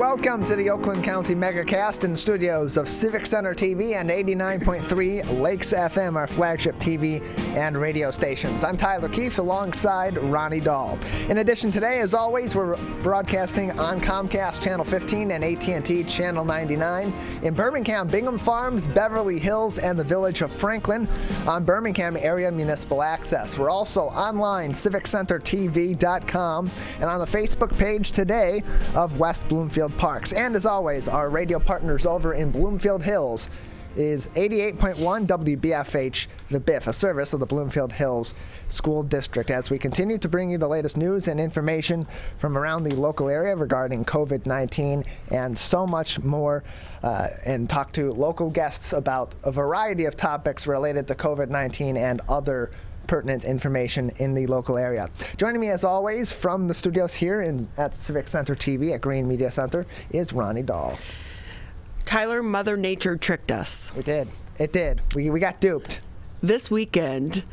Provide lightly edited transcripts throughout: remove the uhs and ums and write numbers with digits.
welcome to the Oakland County Megacast in the studios of Civic Center TV and 89.3 Lakes FM, our flagship TV and radio stations. I'm Tyler Keefe alongside Ronnie Dahl. In addition, today, as always, we're broadcasting on Comcast Channel 15 and AT&T Channel 99 in Birmingham, Bingham Farms, Beverly Hills, and the village of Franklin on Birmingham Area Municipal Access. We're also online, civiccentertv.com, and on the Facebook page today of West Bloomfield Parks. And as always, our radio partners over in Bloomfield Hills is 88.1 WBFH, the BIF, a service of the Bloomfield Hills School District, as we continue to bring you the latest news and information from around the local area regarding COVID-19 and so much more, and talk to local guests about a variety of topics related to COVID-19 and other pertinent information in the local area. Joining me as always from the studios here at Civic Center TV at Green Media Center is Ronnie Dahl. Tyler, Mother Nature tricked us. It did. It did. We got duped. This weekend,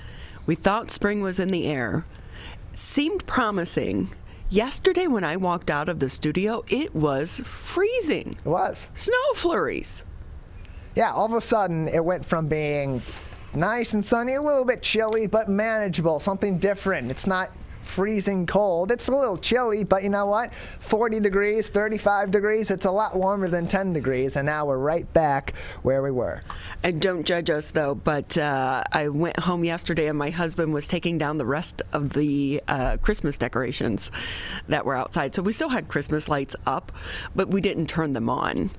we thought spring was in the air. Seemed promising. Yesterday when I walked out of the studio, it was freezing. It was. Snow flurries. Yeah, all of a sudden it went from being nice and sunny, a little bit chilly, but manageable, something different. It's not freezing cold. It's a little chilly, but you know what? 40 degrees, 35 degrees, it's a lot warmer than 10 degrees, and now we're right back where we were. And don't judge us, though, but I went home yesterday, and my husband was taking down the rest of the Christmas decorations that were outside. So we still had Christmas lights up, but we didn't turn them on.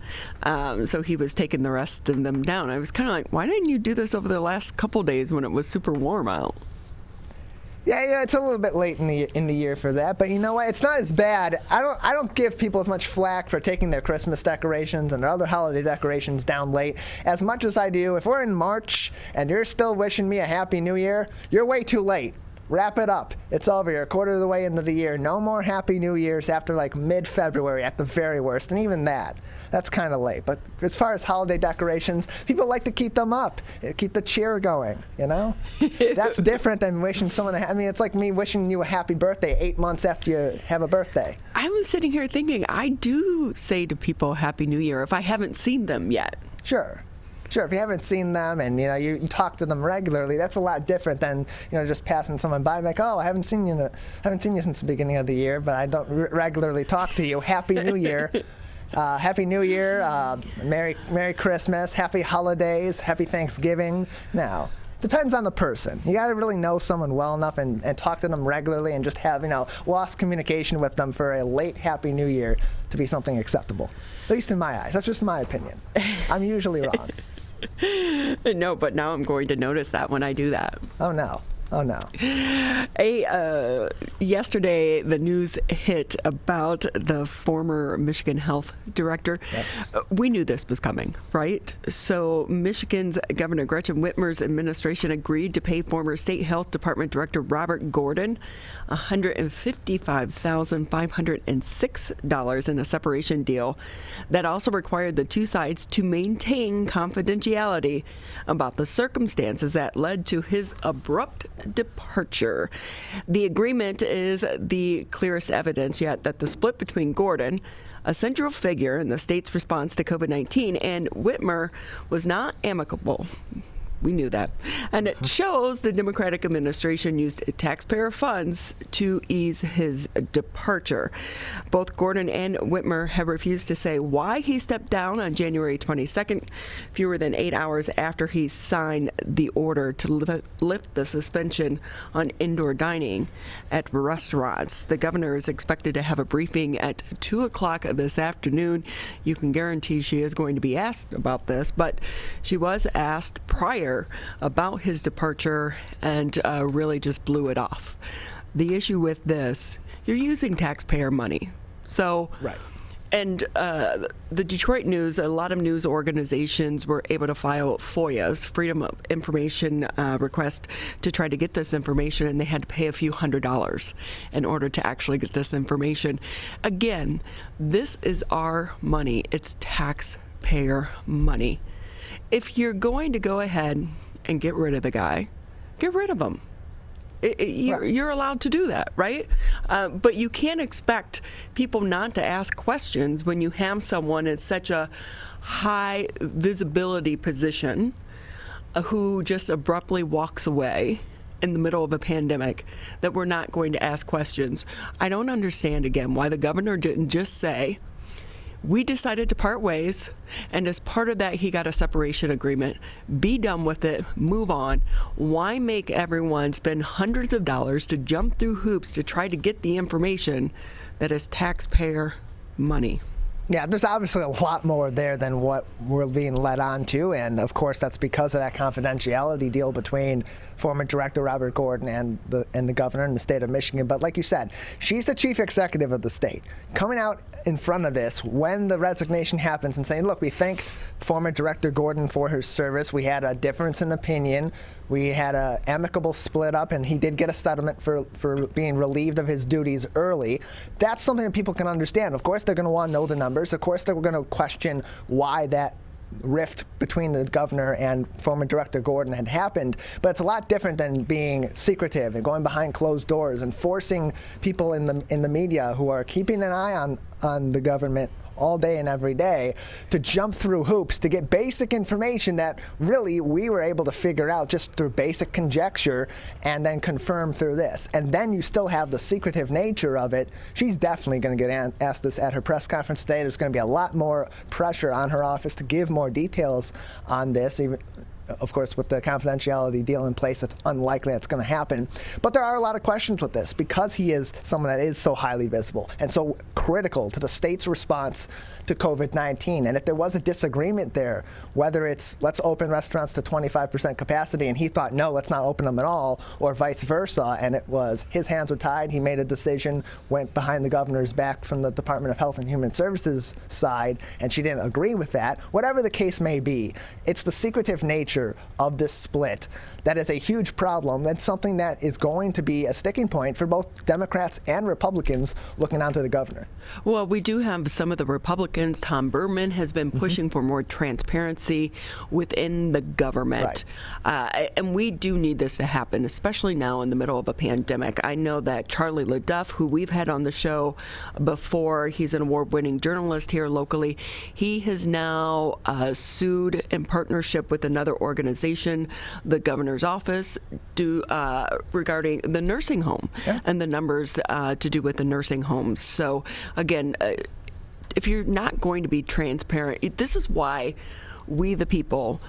So he was taking the rest of them down. I was kind of like, why didn't you do this over the last couple days when it was super warm out? Yeah, it's a little bit late in the year for that, but you know what? It's not as bad. I don't give people as much flack for taking their Christmas decorations and their other holiday decorations down late as much as I do. If we're in March and you're still wishing me a Happy New Year, you're way too late. Wrap it up. It's over. You're a quarter of the way into the year. No more Happy New Years after like mid-February at the very worst, and even that's kind of late. But as far as holiday decorations, people like to keep them up, keep the cheer going, you know? That's different than wishing someone it's like me wishing you a happy birthday 8 months after you have a birthday. I was sitting here thinking, I do say to people Happy New Year if I haven't seen them yet. Sure, if you haven't seen them and you talk to them regularly, that's a lot different than just passing someone by like, oh, I haven't seen you since the beginning of the year, but I don't regularly talk to you. Happy New Year. Happy New Year, Merry Christmas, Happy Holidays, Happy Thanksgiving. Now, depends on the person. You got to really know someone well enough and talk to them regularly and just have, lost communication with them for a late Happy New Year to be something acceptable. At least in my eyes. That's just my opinion. I'm usually wrong. No, but now I'm going to notice that when I do that. Oh, no. Yesterday, the news hit about the former Michigan health director. Yes. We knew this was coming, right? So Michigan's Governor Gretchen Whitmer's administration agreed to pay former state health department director Robert Gordon $155,506 in a separation deal that also required the two sides to maintain confidentiality about the circumstances that led to his abrupt departure. The agreement is the clearest evidence yet that the split between Gordon, a central figure in the state's response to COVID-19, and Whitmer was not amicable. We knew that. And it shows the Democratic administration used taxpayer funds to ease his departure. Both Gordon and Whitmer have refused to say why he stepped down on January 22nd, fewer than 8 hours after he signed the order to lift the suspension on indoor dining at restaurants. The governor is expected to have a briefing at 2 o'clock this afternoon. You can guarantee she is going to be asked about this, but she was asked prior about his departure and really just blew it off. The issue with this, you're using taxpayer money. So, right. And the Detroit News, a lot of news organizations were able to file FOIAs, Freedom of Information request, to try to get this information, and they had to pay a few $100s in order to actually get this information. Again, this is our money. It's taxpayer money. If you're going to go ahead and get rid of the guy, get rid of him. You're allowed to do that, right? But you can't expect people not to ask questions when you have someone in such a high visibility position who just abruptly walks away in the middle of a pandemic, that we're not going to ask questions. I don't understand, again, why the governor didn't just say, we decided to part ways, and as part of that, he got a separation agreement. Be done with it. Move on. Why make everyone spend hundreds of dollars to jump through hoops to try to get the information that is taxpayer money? Yeah, there's obviously a lot more there than what we're being led on to, and of course that's because of that confidentiality deal between former Director Robert Gordon and the governor in the state of Michigan. But like you said, she's the chief executive of the state. Coming out in front of this when the resignation happens and saying, look, we thank former Director Gordon for his service. We had a difference in opinion. We had an amicable split up, and he did get a settlement for being relieved of his duties early. That's something that people can understand. Of course, they're going to want to know the numbers. Of course, they're going to question why that rift between the governor and former Director Gordon had happened, but it's a lot different than being secretive and going behind closed doors and forcing people in the media who are keeping an eye on the government all day and every day to jump through hoops to get basic information that really we were able to figure out just through basic conjecture and then confirm through this. And then you still have the secretive nature of it. She's definitely going to get asked this at her press conference today. There's going to be a lot more pressure on her office to give more details on this. Even, of course, with the confidentiality deal in place, it's unlikely that's going to happen. But there are a lot of questions with this because he is someone that is so highly visible and so critical to the state's response to COVID-19. And if there was a disagreement there, whether it's let's open restaurants to 25% capacity and he thought, no, let's not open them at all, or vice versa, and it was his hands were tied, he made a decision, went behind the governor's back from the Department of Health and Human Services side, and she didn't agree with that, whatever the case may be, it's the secretive nature of this split that is a huge problem. That's something that is going to be a sticking point for both Democrats and Republicans looking onto the governor. Well, we do have some of the Republicans. Tom Berman has been pushing for more transparency within the government. Right. And we do need this to happen, especially now in the middle of a pandemic. I know that Charlie LaDuff, who we've had on the show before, he's an award-winning journalist here locally. He has now sued in partnership with another organization, the governor's office, regarding the nursing home and the numbers to do with the nursing homes. So again, if you're not going to be transparent, this is why we the people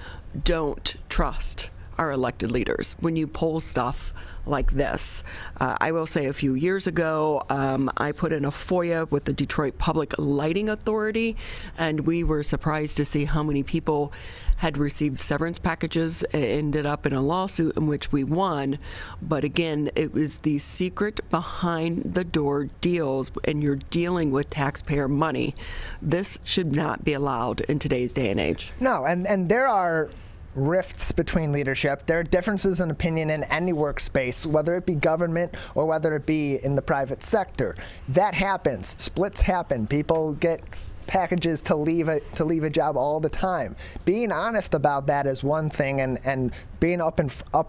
don't trust our elected leaders. When you poll stuff like this, I will say a few years ago, I put in a FOIA with the Detroit Public Lighting Authority, and we were surprised to see how many people had received severance packages. It ended up in a lawsuit in which we won. But again, it was the secret behind the door deals, and you're dealing with taxpayer money. This should not be allowed in today's day and age. No, and there are rifts between leadership. There are differences in opinion in any workspace, whether it be government or whether it be in the private sector. That happens. Splits happen. People get packages to leave a job all the time. Being honest about that is one thing, and being up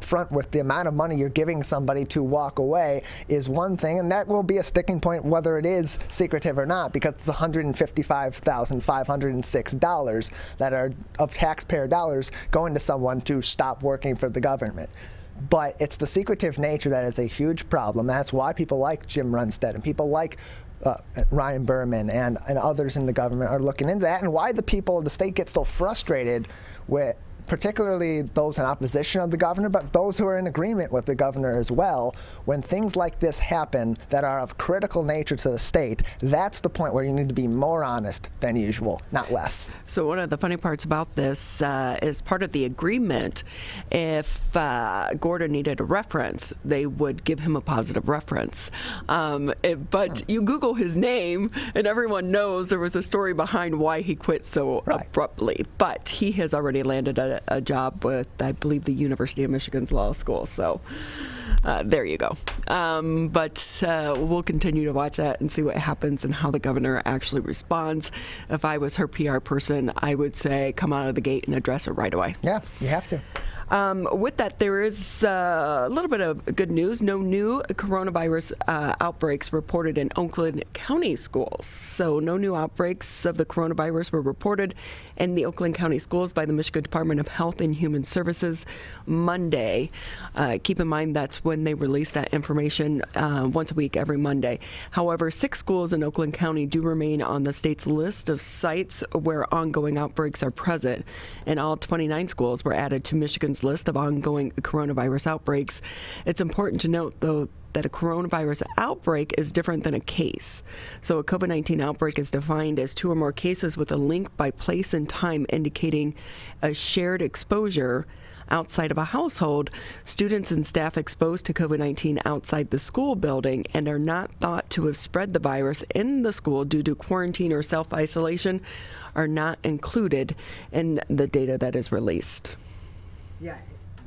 front with the amount of money you're giving somebody to walk away is one thing, and that will be a sticking point whether it is secretive or not, because it's $155,506 that are of taxpayer dollars going to someone to stop working for the government. But it's the secretive nature that is a huge problem. That's why people like Jim Runstead and people like Ryan Berman and others in the government are looking into that, and why the people of the state get so frustrated with particularly those in opposition of the governor, but those who are in agreement with the governor as well. When things like this happen that are of critical nature to the state, that's the point where you need to be more honest than usual, not less. So one of the funny parts about this is part of the agreement, if Gordon needed a reference, they would give him a positive reference. But you Google his name, and everyone knows there was a story behind why he quit so abruptly. But he has already landed a job with, I believe, the University of Michigan's Law School. So there you go. But we'll continue to watch that and see what happens and how the governor actually responds. If I was her PR person, I would say come out of the gate and address it right away. Yeah, you have to. With that, there is a little bit of good news. No new coronavirus outbreaks reported in Oakland County schools. So no new outbreaks of the coronavirus were reported in the Oakland County schools by the Michigan Department of Health and Human Services Monday. Keep in mind that's when they release that information once a week, every Monday. However, 6 schools in Oakland County do remain on the state's list of sites where ongoing outbreaks are present, and all 29 schools were added to Michigan's list of ongoing coronavirus outbreaks. It's important to note, though, that a coronavirus outbreak is different than a case. So a COVID-19 outbreak is defined as 2 or more cases with a link by place and time indicating a shared exposure outside of a household. Students and staff exposed to COVID-19 outside the school building and are not thought to have spread the virus in the school due to quarantine or self-isolation are not included in the data that is released. Yeah.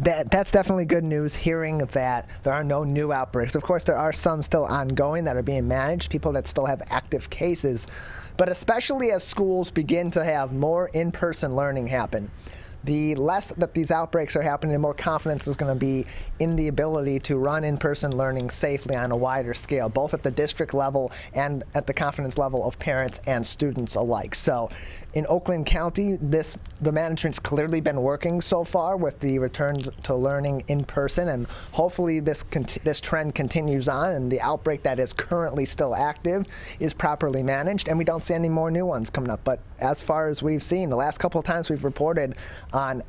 That's definitely good news, hearing that there are no new outbreaks. Of course, there are some still ongoing that are being managed, people that still have active cases. But especially as schools begin to have more in-person learning happen, the less that these outbreaks are happening, the more confidence is going to be in the ability to run in-person learning safely on a wider scale, both at the district level and at the confidence level of parents and students alike. So in Oakland County, the management's clearly been working so far with the return to learning in person, and hopefully this trend continues on, and the outbreak that is currently still active is properly managed, and we don't see any more new ones coming up. But as far as we've seen, the last couple of times we've reported on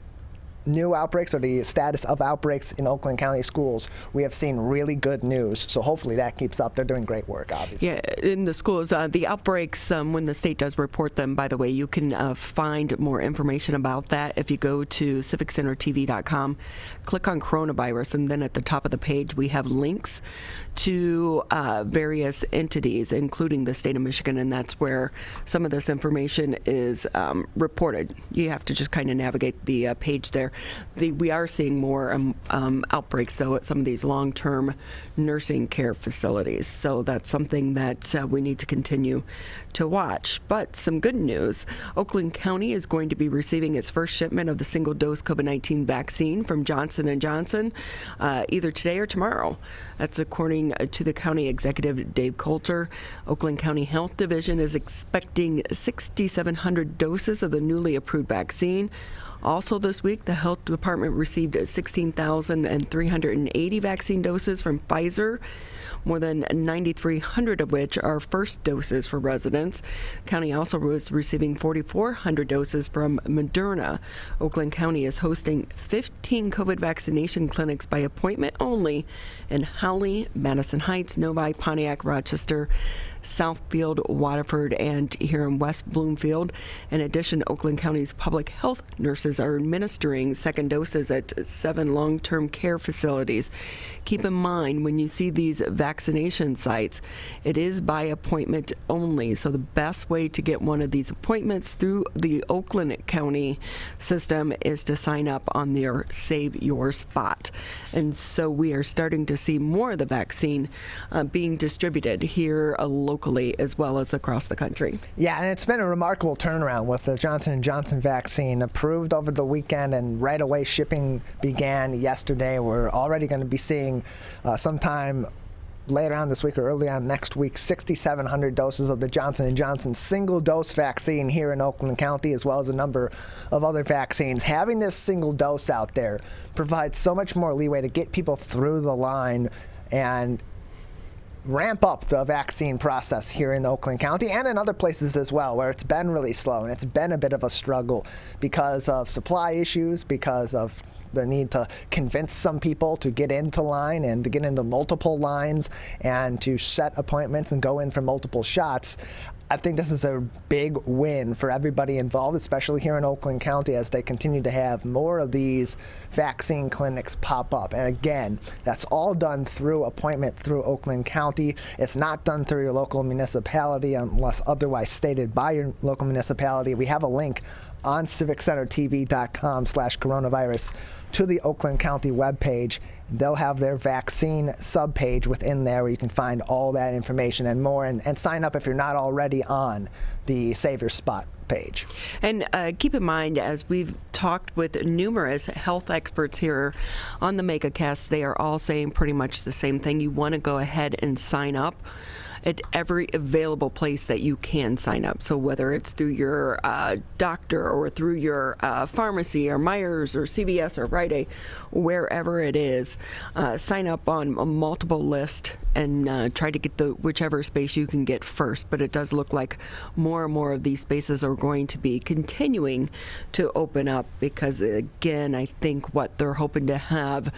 new outbreaks or the status of outbreaks in Oakland County schools, we have seen really good news. So hopefully that keeps up. They're doing great work, obviously. Yeah, in the schools, the outbreaks, when the state does report them, by the way, you can find more information about that if you go to civiccentertv.com, click on coronavirus, and then at the top of the page we have links to various entities, including the state of Michigan, and that's where some of this information is reported. You have to just kind of navigate the page there. We are seeing more outbreaks, though, at some of these long-term nursing care facilities. So that's something that we need to continue to watch. But some good news. Oakland County is going to be receiving its first shipment of the single-dose COVID-19 vaccine from Johnson & Johnson either today or tomorrow. That's according to the county executive, Dave Coulter. Oakland County Health Division is expecting 6,700 doses of the newly approved vaccine. Also this week, the health department received 16,380 vaccine doses from Pfizer, more than 9,300 of which are first doses for residents. County also was receiving 4,400 doses from Moderna. Oakland County is hosting 15 COVID vaccination clinics by appointment only in Howley, Madison Heights, Novi, Pontiac, Rochester, Southfield, Waterford, and here in West Bloomfield. In addition, Oakland County's public health nurses are administering second doses at 7 long-term care facilities. Keep in mind, when you see these vaccination sites, it is by appointment only. So the best way to get one of these appointments through the Oakland County system is to sign up on their Save Your Spot. And so we are starting to see more of the vaccine being distributed here locally as well as across the country. Yeah, and it's been a remarkable turnaround with the Johnson & Johnson vaccine approved over the weekend, and right away shipping began yesterday. We're already going to be seeing sometime later on this week or early on next week 6,700 doses of the Johnson & Johnson single-dose vaccine here in Oakland County, as well as a number of other vaccines. Having this single dose out there provides so much more leeway to get people through the line and ramp up the vaccine process here in Oakland County and in other places as well, where it's been really slow and it's been a bit of a struggle because of supply issues, because of the need to convince some people to get into line and to get into multiple lines and to set appointments and go in for multiple shots. I think this is a big win for everybody involved, especially here in Oakland County, as they continue to have more of these vaccine clinics pop up. And again, that's all done through appointment through Oakland County. It's not done through your local municipality unless otherwise stated by your local municipality. We have a link on civiccentertv.com/coronavirus to the Oakland County webpage. They'll have their vaccine subpage within there where you can find all that information and more, and sign up if you're not already on the Save Your Spot page. And keep in mind, as we've talked with numerous health experts here on the Megacast, they are all saying pretty much the same thing. You want to go ahead and sign up at every available place that you can sign up. So whether it's through your doctor or through your pharmacy or Myers or CVS or Rite Aid, wherever it is, sign up on a multiple list and try to get the whichever space you can get first. But it does look like more and more of these spaces are going to be continuing to open up because, again, I think what they're hoping to have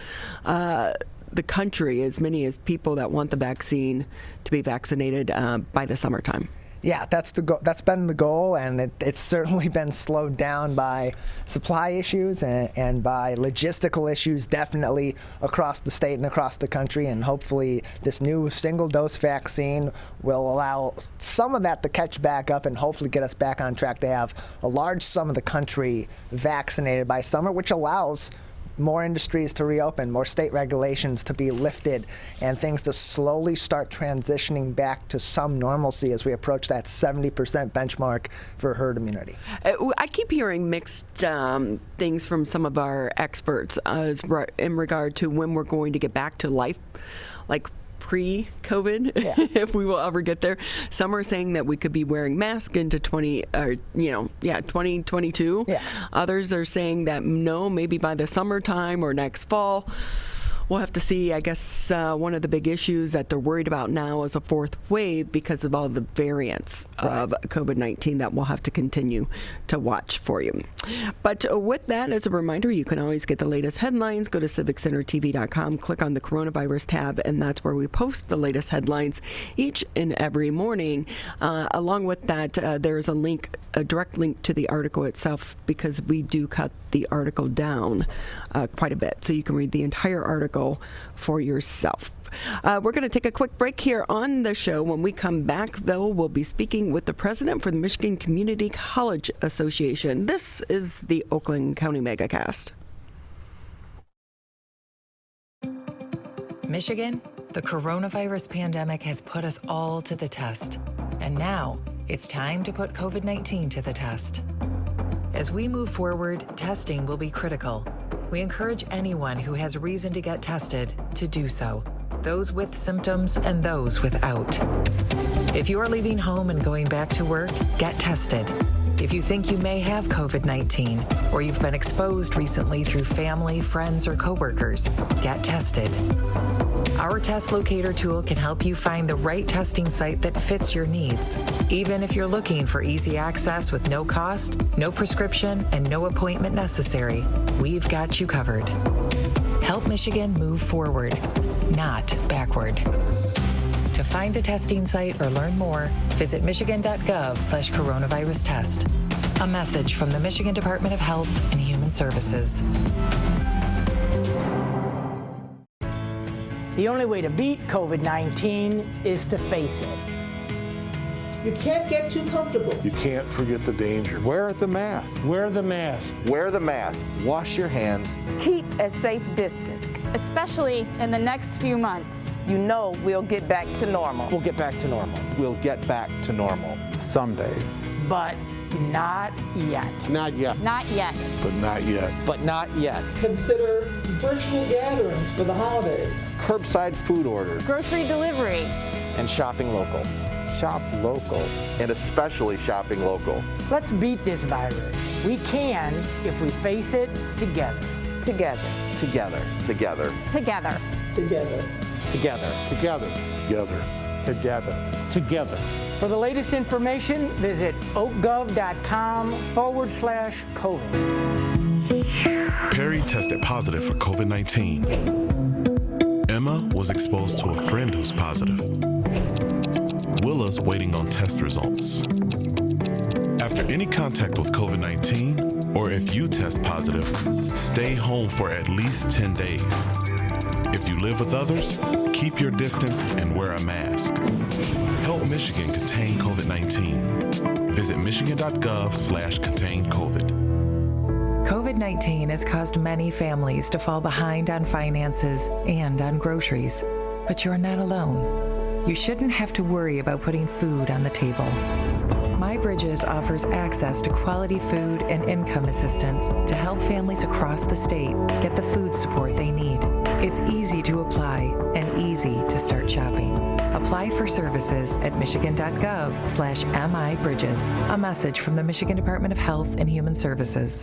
the country, as many as people that want the vaccine, to be vaccinated by the summertime. Yeah, that's been the goal, and it's certainly been slowed down by supply issues and by logistical issues, definitely across the state and across the country. And hopefully this new single-dose vaccine will allow some of that to catch back up and hopefully get us back on track to have a large sum of the country vaccinated by summer, which allows more industries to reopen, more state regulations to be lifted, and things to slowly start transitioning back to some normalcy as we approach that 70% benchmark for herd immunity. I keep hearing mixed things from some of our experts in regard to when we're going to get back to life, like pre-COVID, if we will ever get there. Some are saying that we could be wearing masks into 2022. Yeah. Others are saying that no, maybe by the summertime or next fall. We'll have to see. I guess one of the big issues that they're worried about now is a fourth wave because of all the variants of COVID-19 that we'll have to continue to watch for you. But with that, as a reminder, you can always get the latest headlines. Go to civiccentertv.com, click on the coronavirus tab, and that's where we post the latest headlines each and every morning. Along with that, there is a direct link to the article itself, because we do cut the article down quite a bit, so you can read the entire article for yourself. We're going to take a quick break here on the show. When we come back, though, we'll be speaking with the president for the Michigan Community College Association. This is the Oakland County Megacast. Michigan, the coronavirus pandemic has put us all to the test. And now it's time to put COVID-19 to the test. As we move forward, testing will be critical. We encourage anyone who has reason to get tested to do so, those with symptoms and those without. If you are leaving home and going back to work, get tested. If you think you may have COVID-19 or you've been exposed recently through family, friends, or coworkers, get tested. Our test locator tool can help you find the right testing site that fits your needs. Even if you're looking for easy access with no cost, no prescription, and no appointment necessary, we've got you covered. Help Michigan move forward, not backward. To find a testing site or learn more, visit michigan.gov/coronavirus test. A message from the Michigan Department of Health and Human Services. The only way to beat COVID-19 is to face it. You can't get too comfortable. You can't forget the danger. Wear the mask. Wear the mask. Wear the mask. Wash your hands. Keep a safe distance. Especially in the next few months. You know we'll get back to normal. We'll get back to normal. We'll get back to normal. Someday. But not yet. Not yet. Not yet. But not yet. But not yet. Consider virtual gatherings for the holidays. Curbside food orders. Grocery delivery. And shopping local. Shop local. And especially shopping local. Let's beat this virus. We can if we face it together. Together. Together. Together. Together. Together. Together. Together. Together. Together. Together. For the latest information, visit oakgov.com/COVID. Perry tested positive for COVID-19. Emma was exposed to a friend who's positive. Willa's waiting on test results. After any contact with COVID-19, or if you test positive, stay home for at least 10 days. If you live with others, keep your distance and wear a mask. Help Michigan contain COVID-19. Visit michigan.gov/contain COVID. COVID-19 has caused many families to fall behind on finances and on groceries. But you're not alone. You shouldn't have to worry about putting food on the table. My Bridges offers access to quality food and income assistance to help families across the state get the food support they need. It's easy to apply and easy to start shopping. Apply for services at michigan.gov/MIBridges. A message from the Michigan Department of Health and Human Services.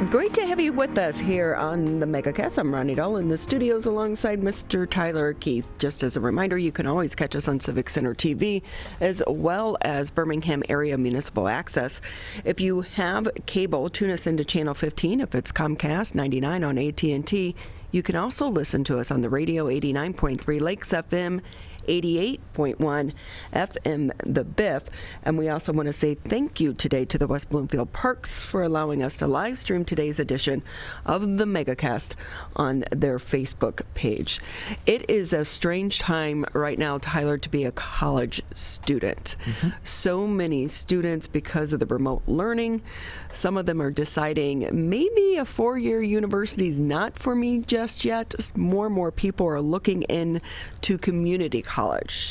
Great to have you with us here on the Megacast. I'm Ronnie Dahl in the studios alongside Mr. Tyler Keefe. Just as a reminder, you can always catch us on Civic Center TV as well as Birmingham Area Municipal Access. If you have cable, tune us into Channel 15 if it's Comcast, 99 on AT&T. You can also listen to us on the radio, 89.3 Lakes FM, 88.1 FM The Biff. And we also want to say thank you today to the West Bloomfield Parks for allowing us to live stream today's edition of the Megacast on their Facebook page. It is a strange time right now, Tyler, to be a college student. So many students, because of the remote learning, some of them are deciding maybe a four-year university is not for me just yet. More and more people are looking into community college.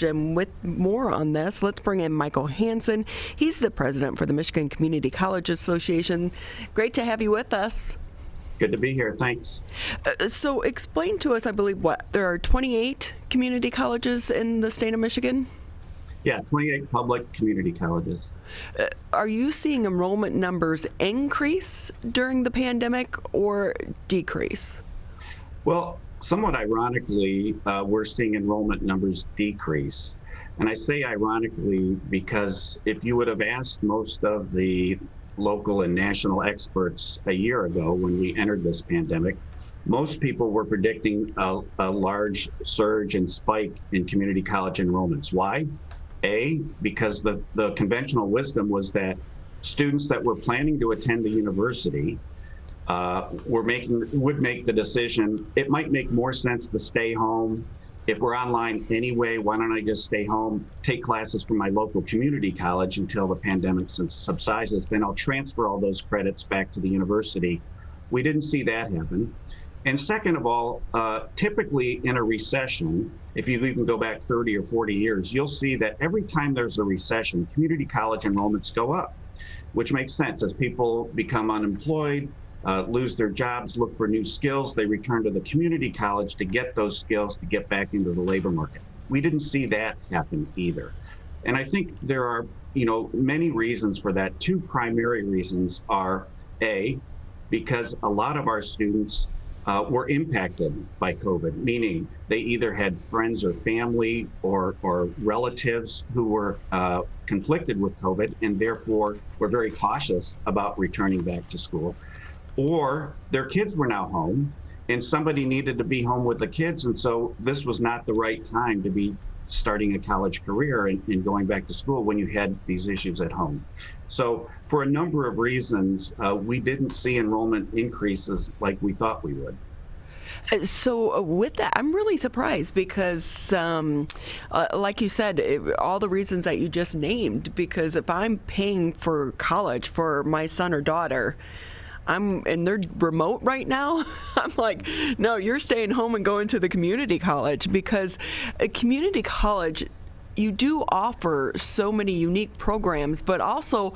And with more on this, let's bring in Michael Hansen. He's the president for the Michigan Community College Association. Great to have you with us. Good to be here. Thanks. So explain to us, I believe, there are 28 community colleges in the state of Michigan? Yeah, 28 public community colleges. Are you seeing enrollment numbers increase during the pandemic or decrease? Well, somewhat ironically, we're seeing enrollment numbers decrease. And I say ironically because if you would have asked most of the local and national experts a year ago when we entered this pandemic, most people were predicting a large surge and spike in community college enrollments. Why? Because the conventional wisdom was that students that were planning to attend the university would make the decision, it might make more sense to stay home. If we're online anyway, why don't I just stay home, take classes from my local community college until the pandemic subsides, then I'll transfer all those credits back to the university. We didn't see that happen. And second of all, typically in a recession, if you even go back 30 or 40 years, you'll see that every time there's a recession, community college enrollments go up, which makes sense. As people become unemployed, lose their jobs, look for new skills, they return to the community college to get those skills to get back into the labor market. We didn't see that happen either. And I think there are, many reasons for that. Two primary reasons are because a lot of our students were impacted by COVID, meaning they either had friends or family or relatives who were conflicted with COVID and therefore were very cautious about returning back to school, or their kids were now home and somebody needed to be home with the kids. And so this was not the right time to be starting a college career and going back to school when you had these issues at home. So for a number of reasons, we didn't see enrollment increases like we thought we would. So with that, I'm really surprised because, like you said, all the reasons that you just named, because if I'm paying for college for my son or daughter, and they're remote right now, I'm like, no, you're staying home and going to the community college, because a community college, you do offer so many unique programs, but also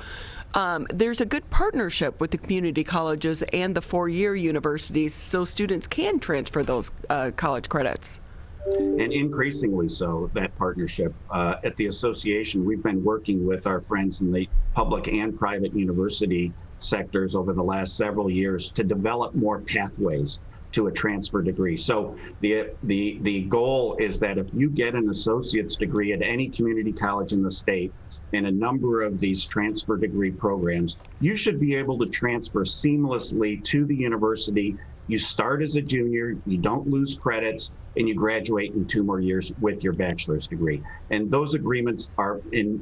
there's a good partnership with the community colleges and the four-year universities so students can transfer those college credits. And increasingly so, that partnership. At the association, we've been working with our friends in the public and private university sectors over the last several years to develop more pathways to a transfer degree. So the goal is that if you get an associate's degree at any community college in the state in a number of these transfer degree programs, you should be able to transfer seamlessly to the university. You start as a junior, you don't lose credits, and you graduate in 2 more years with your bachelor's degree. And those agreements are in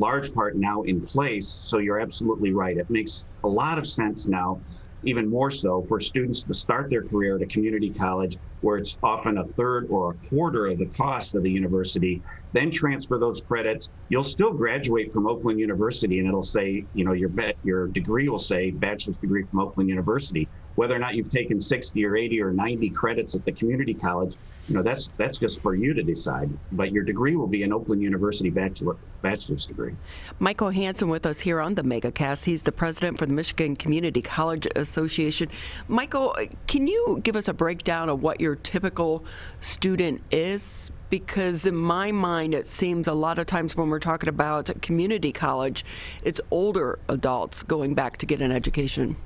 large part now in place, so you're absolutely right. It makes a lot of sense now even more so for students to start their career at a community college where it's often a third or a quarter of the cost of the university, then transfer those credits. You'll still graduate from Oakland University, and it'll say, your degree will say bachelor's degree from Oakland University. Whether or not you've taken 60 or 80 or 90 credits at the community college, that's just for you to decide. But your degree will be an Oakland University bachelor's degree. Michael Hansen with us here on the Megacast. He's the president for the Michigan Community College Association. Michael, can you give us a breakdown of what your typical student is? Because in my mind, it seems a lot of times when we're talking about community college, it's older adults going back to get an education.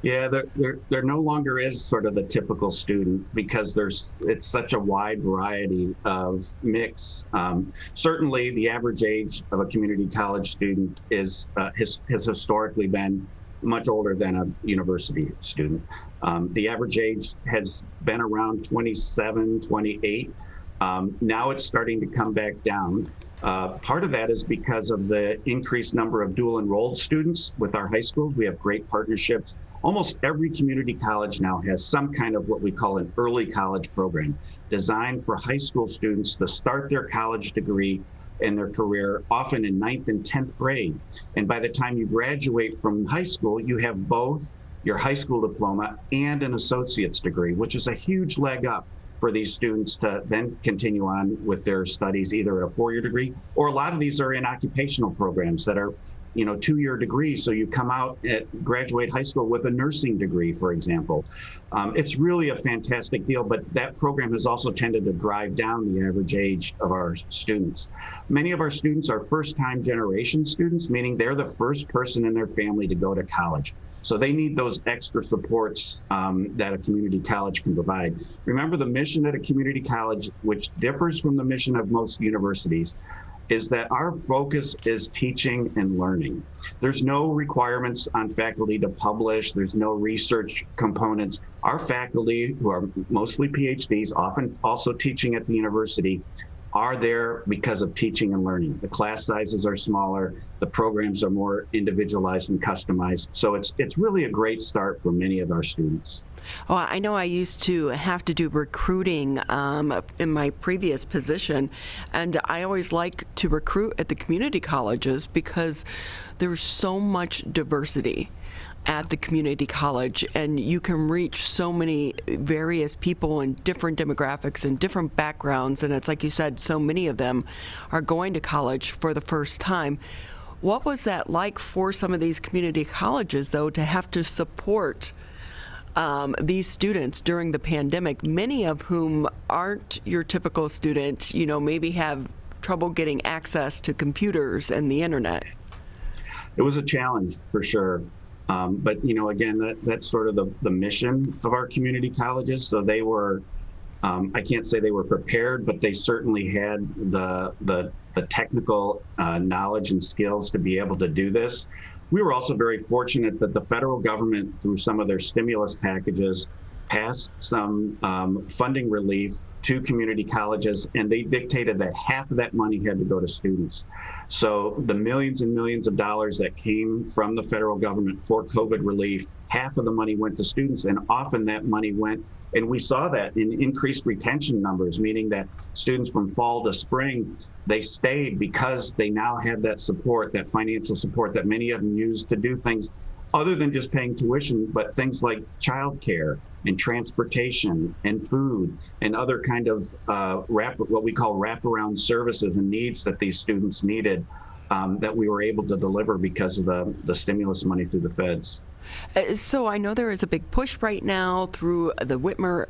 Yeah, there no longer is sort of the typical student because it's such a wide variety of mix. Certainly, the average age of a community college student has historically been much older than a university student. The average age has been around 27, 28. Now it's starting to come back down. Part of that is because of the increased number of dual enrolled students with our high schools. We have great partnerships. Almost every community college now has some kind of what we call an early college program designed for high school students to start their college degree and their career often in 9th and 10th grade. And by the time you graduate from high school, you have both your high school diploma and an associate's degree, which is a huge leg up for these students to then continue on with their studies, either at a 4-year degree, or a lot of these are in occupational programs that are 2-year degrees. So you come out at graduate high school with a nursing degree, for example. It's really a fantastic deal, but that program has also tended to drive down the average age of our students. Many of our students are first-time generation students, meaning they're the first person in their family to go to college. So they need those extra supports that a community college can provide. Remember, the mission at a community college, which differs from the mission of most universities, is that our focus is teaching and learning. There's no requirements on faculty to publish. There's no research components. Our faculty, who are mostly PhDs, often also teaching at the university, are there because of teaching and learning. The class sizes are smaller. The programs are more individualized and customized. So it's really a great start for many of our students. Oh, I know I used to have to do recruiting in my previous position, and I always like to recruit at the community colleges because there's so much diversity at the community college, and you can reach so many various people in different demographics and different backgrounds, and it's like you said, so many of them are going to college for the first time. What was that like for some of these community colleges, though, to have to support these students during the pandemic, many of whom aren't your typical student, maybe have trouble getting access to computers and the internet? It was a challenge for sure. But, again, that's sort of the mission of our community colleges. So they were, I can't say they were prepared, but they certainly had the technical knowledge and skills to be able to do this. We were also very fortunate that the federal government, through some of their stimulus packages, passed some funding relief to community colleges, and they dictated that half of that money had to go to students. So the millions and millions of dollars that came from the federal government for COVID relief, half of the money went to students, and often that money went, and we saw that in increased retention numbers, meaning that students from fall to spring, they stayed because they now had that support, that financial support that many of them used to do things other than just paying tuition, but things like childcare and transportation and food and other kind of what we call wraparound services and needs that these students needed that we were able to deliver because of the stimulus money through the feds. So I know there is a big push right now through the Whitmer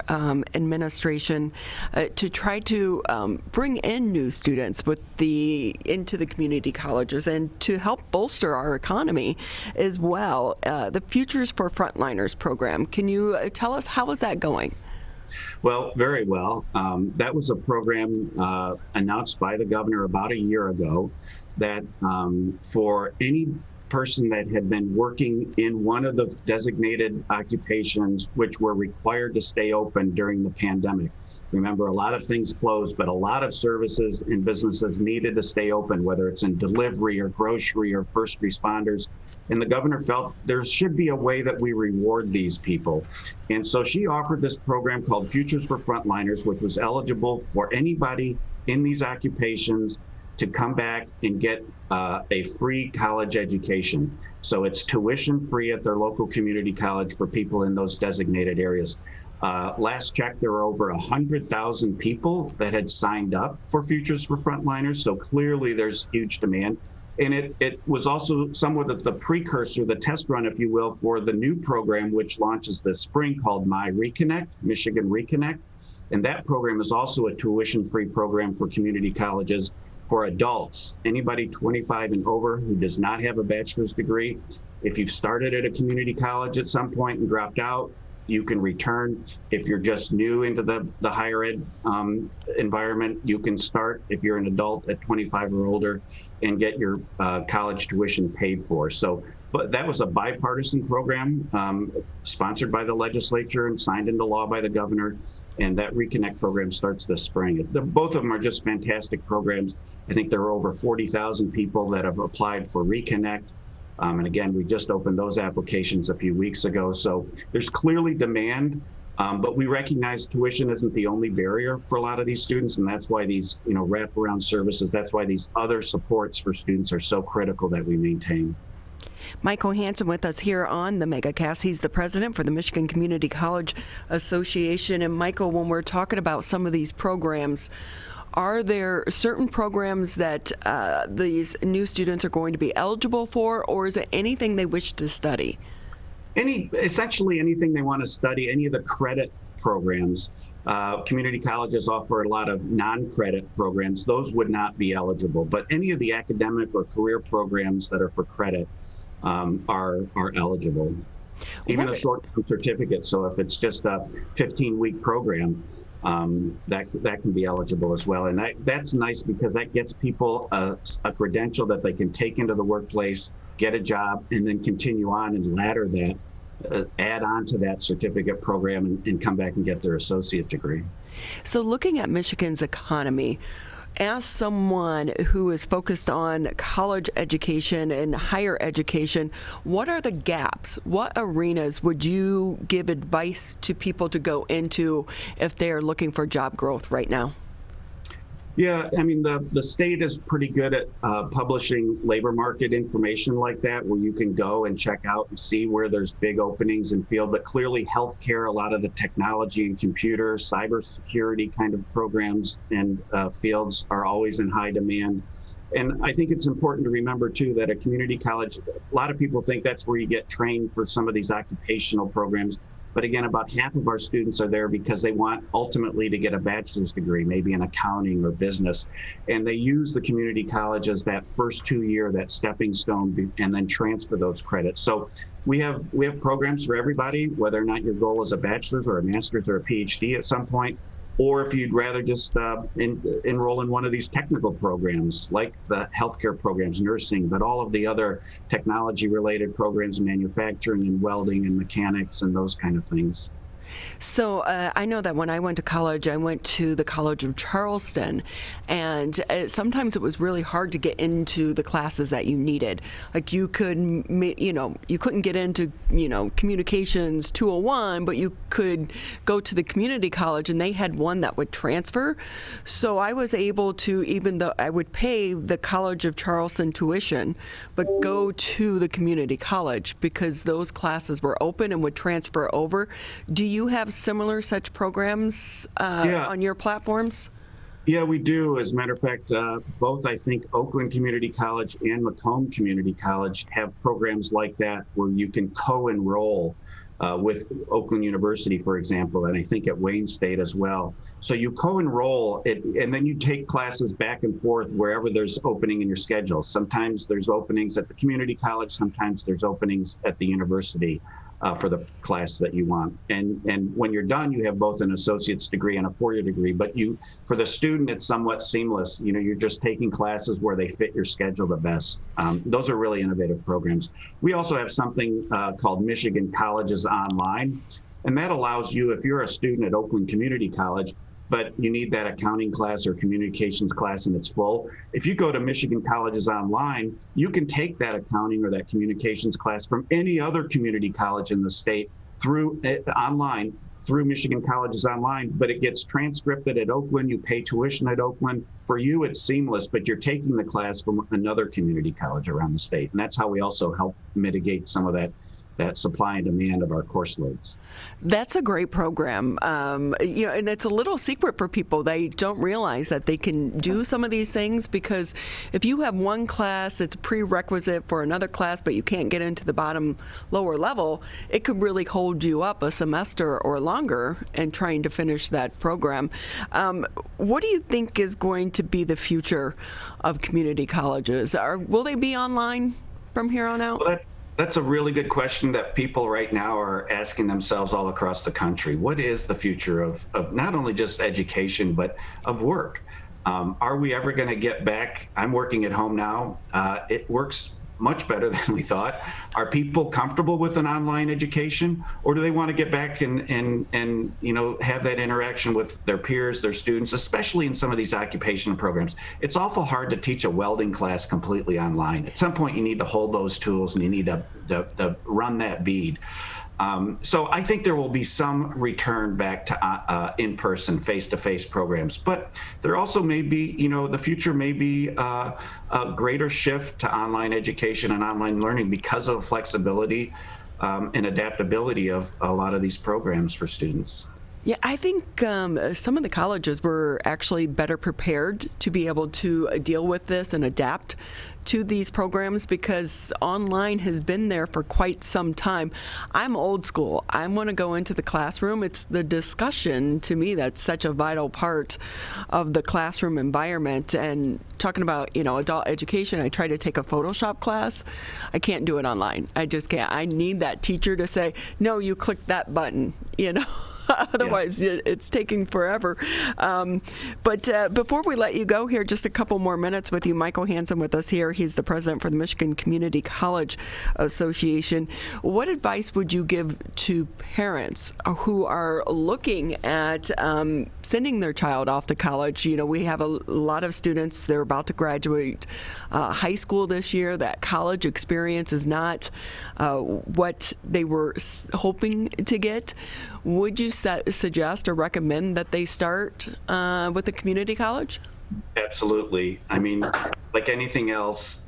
administration to try to bring in new students into the community colleges and to help bolster our economy as well. The Futures for Frontliners program. Can you tell us how is that going? Well, very well. That was a program announced by the governor about a year ago that for any person that had been working in one of the designated occupations which were required to stay open during the pandemic. Remember, a lot of things closed, but a lot of services and businesses needed to stay open, whether it's in delivery or grocery or first responders. And the governor felt there should be a way that we reward these people. And so she offered this program called Futures for Frontliners, which was eligible for anybody in these occupations to come back and get a free college education. So it's tuition free at their local community college for people in those designated areas. Last check, there were over 100,000 people that had signed up for Futures for Frontliners. So clearly there's huge demand. And it was also somewhat of the precursor, the test run, if you will, for the new program, which launches this spring called My Reconnect, Michigan Reconnect. And that program is also a tuition-free program for community colleges for adults. Anybody 25 and over who does not have a bachelor's degree, if you've started at a community college at some point and dropped out, you can return. If you're just new into the higher ed environment, you can start, if you're an adult at 25 or older, and get your college tuition paid for. So, but that was a bipartisan program sponsored by the legislature and signed into law by the governor. And that Reconnect program starts this spring. Both of them are just fantastic programs. I think there are over 40,000 people that have applied for Reconnect. And again, we just opened those applications a few weeks ago. So there's clearly demand, but we recognize tuition isn't the only barrier for a lot of these students. And that's why these, wraparound services, that's why these other supports for students are so critical that we maintain. Michael Hansen with us here on the Megacast. He's the president for the Michigan Community College Association. And Michael, when we're talking about some of these programs, are there certain programs that these new students are going to be eligible for, or is it anything they wish to study? Essentially anything they want to study, any of the credit programs. Community colleges offer a lot of non-credit programs. Those would not be eligible, but any of the academic or career programs that are for credit are eligible. Even a short-term certificate. So if it's just a 15-week program, that can be eligible as well. And that's nice because that gets people a credential that they can take into the workplace, get a job, and then continue on and ladder that, add on to that certificate program and come back and get their associate degree. So looking at Michigan's economy, as someone who is focused on college education and higher education, what are the gaps? What arenas would you give advice to people to go into if they're looking for job growth right now? Yeah, I mean, the state is pretty good at publishing labor market information like that, where you can go and check out and see where there's big openings in field. But clearly healthcare, a lot of the technology and computer, cybersecurity kind of programs and fields are always in high demand. And I think it's important to remember, too, that a community college, a lot of people think that's where you get trained for some of these occupational programs. But again, about half of our students are there because they want ultimately to get a bachelor's degree, maybe in accounting or business. And they use the community college as that first 2 year, that stepping stone, and then transfer those credits. So we have programs for everybody, whether or not your goal is a bachelor's or a master's or a PhD at some point, or if you'd rather just enroll in one of these technical programs like the healthcare programs, nursing, but all of the other technology-related programs, manufacturing and welding and mechanics and those kind of things. So I know that when I went to college, I went to the College of Charleston, and sometimes it was really hard to get into the classes that you needed. Like you couldn't get into, communications 201, but you could go to the community college and they had one that would transfer. So I was able to, even though I would pay the College of Charleston tuition, but go to the community college because those classes were open and would transfer over. Do you have similar such programs on your platforms? Yeah, we do. As a matter of fact, both, I think, Oakland Community College and Macomb Community College have programs like that where you can co-enroll with Oakland University, for example, and I think at Wayne State as well. So you co-enroll it, and then you take classes back and forth wherever there's opening in your schedule. Sometimes there's openings at the community college, sometimes there's openings at the university. For the class that you want. And when you're done, you have both an associate's degree and a four-year degree, but for the student, it's somewhat seamless. You're just taking classes where they fit your schedule the best. Those are really innovative programs. We also have something called Michigan Colleges Online, and that allows you, if you're a student at Oakland Community College, but you need that accounting class or communications class and it's full. If you go to Michigan Colleges Online, you can take that accounting or that communications class from any other community college in the state through online through Michigan Colleges Online, but it gets transcribed at Oakland. You pay tuition at Oakland. For you, it's seamless, but you're taking the class from another community college around the state. And that's how we also help mitigate some of that supply and demand of our course loads. That's a great program. And it's a little secret for people. They don't realize that they can do some of these things, because if you have one class, it's a prerequisite for another class, but you can't get into the lower level, it could really hold you up a semester or longer in trying to finish that program. What do you think is going to be the future of community colleges? Will they be online from here on out? Well, that's a really good question that people right now are asking themselves all across the country. What is the future of not only just education, but of work? Are we ever going to get back? I'm working at home now. It works much better than we thought. Are people comfortable with an online education, or do they want to get back and have that interaction with their peers, their students, especially in some of these occupational programs? It's awful hard to teach a welding class completely online. At some point, you need to hold those tools and you need to run that bead. So I think there will be some return back to in-person, face-to-face programs, but there also may be, the future may be a greater shift to online education and online learning because of flexibility and adaptability of a lot of these programs for students. Yeah, I think some of the colleges were actually better prepared to be able to deal with this and adapt to these programs, because online has been there for quite some time. I'm old school. I want to go into the classroom. It's the discussion, to me, that's such a vital part of the classroom environment. And talking about, adult education, I try to take a Photoshop class. I can't do it online. I just can't. I need that teacher to say, no, you click that button, Otherwise, it's taking forever. But before we let you go here, just a couple more minutes with you. Michael Hansen with us here. He's the president for the Michigan Community College Association. What advice would you give to parents who are looking at sending their child off to college? We have a lot of students, they're about to graduate high school this year. That college experience is not what they were hoping to get. Would you suggest or recommend that they start with a community college? Absolutely. I mean, like anything else,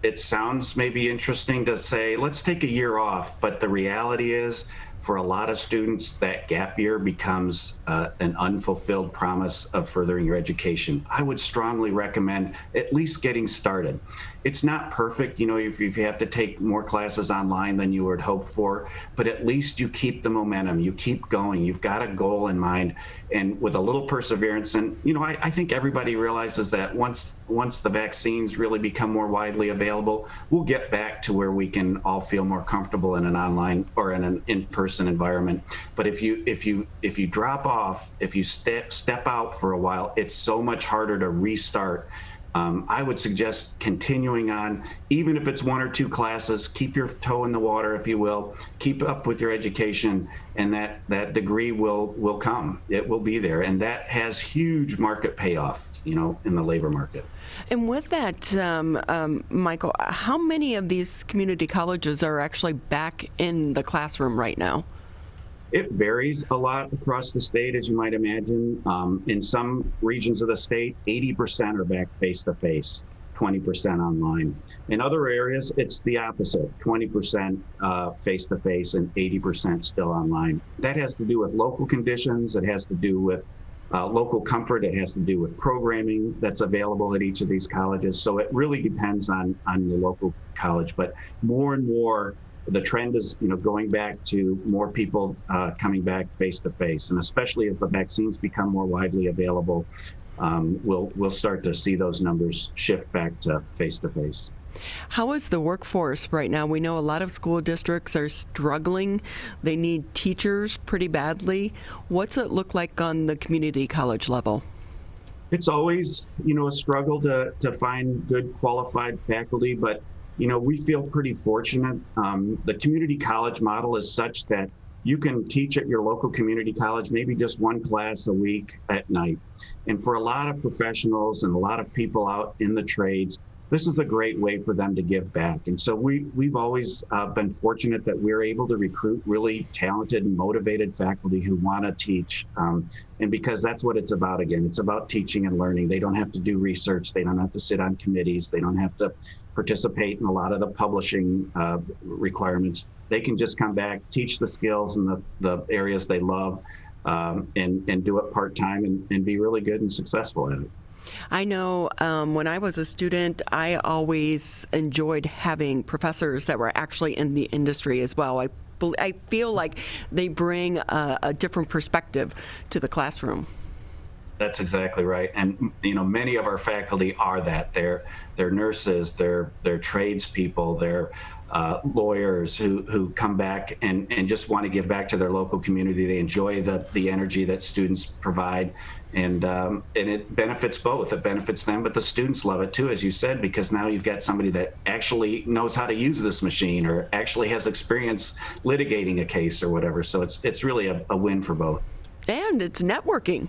it sounds maybe interesting to say, let's take a year off. But the reality is, for a lot of students, that gap year becomes an unfulfilled promise of furthering your education. I would strongly recommend at least getting started. It's not perfect, if you have to take more classes online than you would hope for, but at least you keep the momentum, you keep going, you've got a goal in mind, and with a little perseverance. And, I think everybody realizes that once the vaccines really become more widely available, we'll get back to where we can all feel more comfortable in an online or in an in-person environment. But if you drop off, if you step out for a while, it's so much harder to restart. I would suggest continuing on, even if it's one or two classes. Keep your toe in the water, if you will. Keep up with your education, and that degree will come. It will be there, and that has huge market payoff, in the labor market. And with that, Michael, how many of these community colleges are actually back in the classroom right now? It varies a lot across the state, as you might imagine. In some regions of the state, 80% are back face-to-face, 20% online. In other areas, it's the opposite, 20% face-to-face and 80% still online. That has to do with local conditions. It has to do with local comfort. It has to do with programming that's available at each of these colleges. So it really depends on the local college. But more and more, the trend is, going back to more people coming back face to face, and especially as the vaccines become more widely available, we'll start to see those numbers shift back to face to face. How is the workforce right now? We know a lot of school districts are struggling. They need teachers pretty badly. What's it look like on the community college level? It's always, a struggle to find good qualified faculty, but we feel pretty fortunate. The community college model is such that you can teach at your local community college, maybe just one class a week at night. And for a lot of professionals and a lot of people out in the trades, this is a great way for them to give back. And so we've always been fortunate that we're able to recruit really talented and motivated faculty who want to teach. And because that's what it's about, again, it's about teaching and learning. They don't have to do research. They don't have to sit on committees. They don't have to participate in a lot of the publishing requirements. They can just come back, teach the skills and the areas they love, and do it part-time and be really good and successful at it. I know when I was a student, I always enjoyed having professors that were actually in the industry as well. I feel like they bring a different perspective to the classroom. That's exactly right. And, many of our faculty are that. They're nurses, they're tradespeople, they're lawyers who come back and just want to give back to their local community. They enjoy the energy that students provide. And it benefits both. It benefits them, but the students love it too, as you said, because now you've got somebody that actually knows how to use this machine or actually has experience litigating a case or whatever. So it's really a win for both. And it's networking.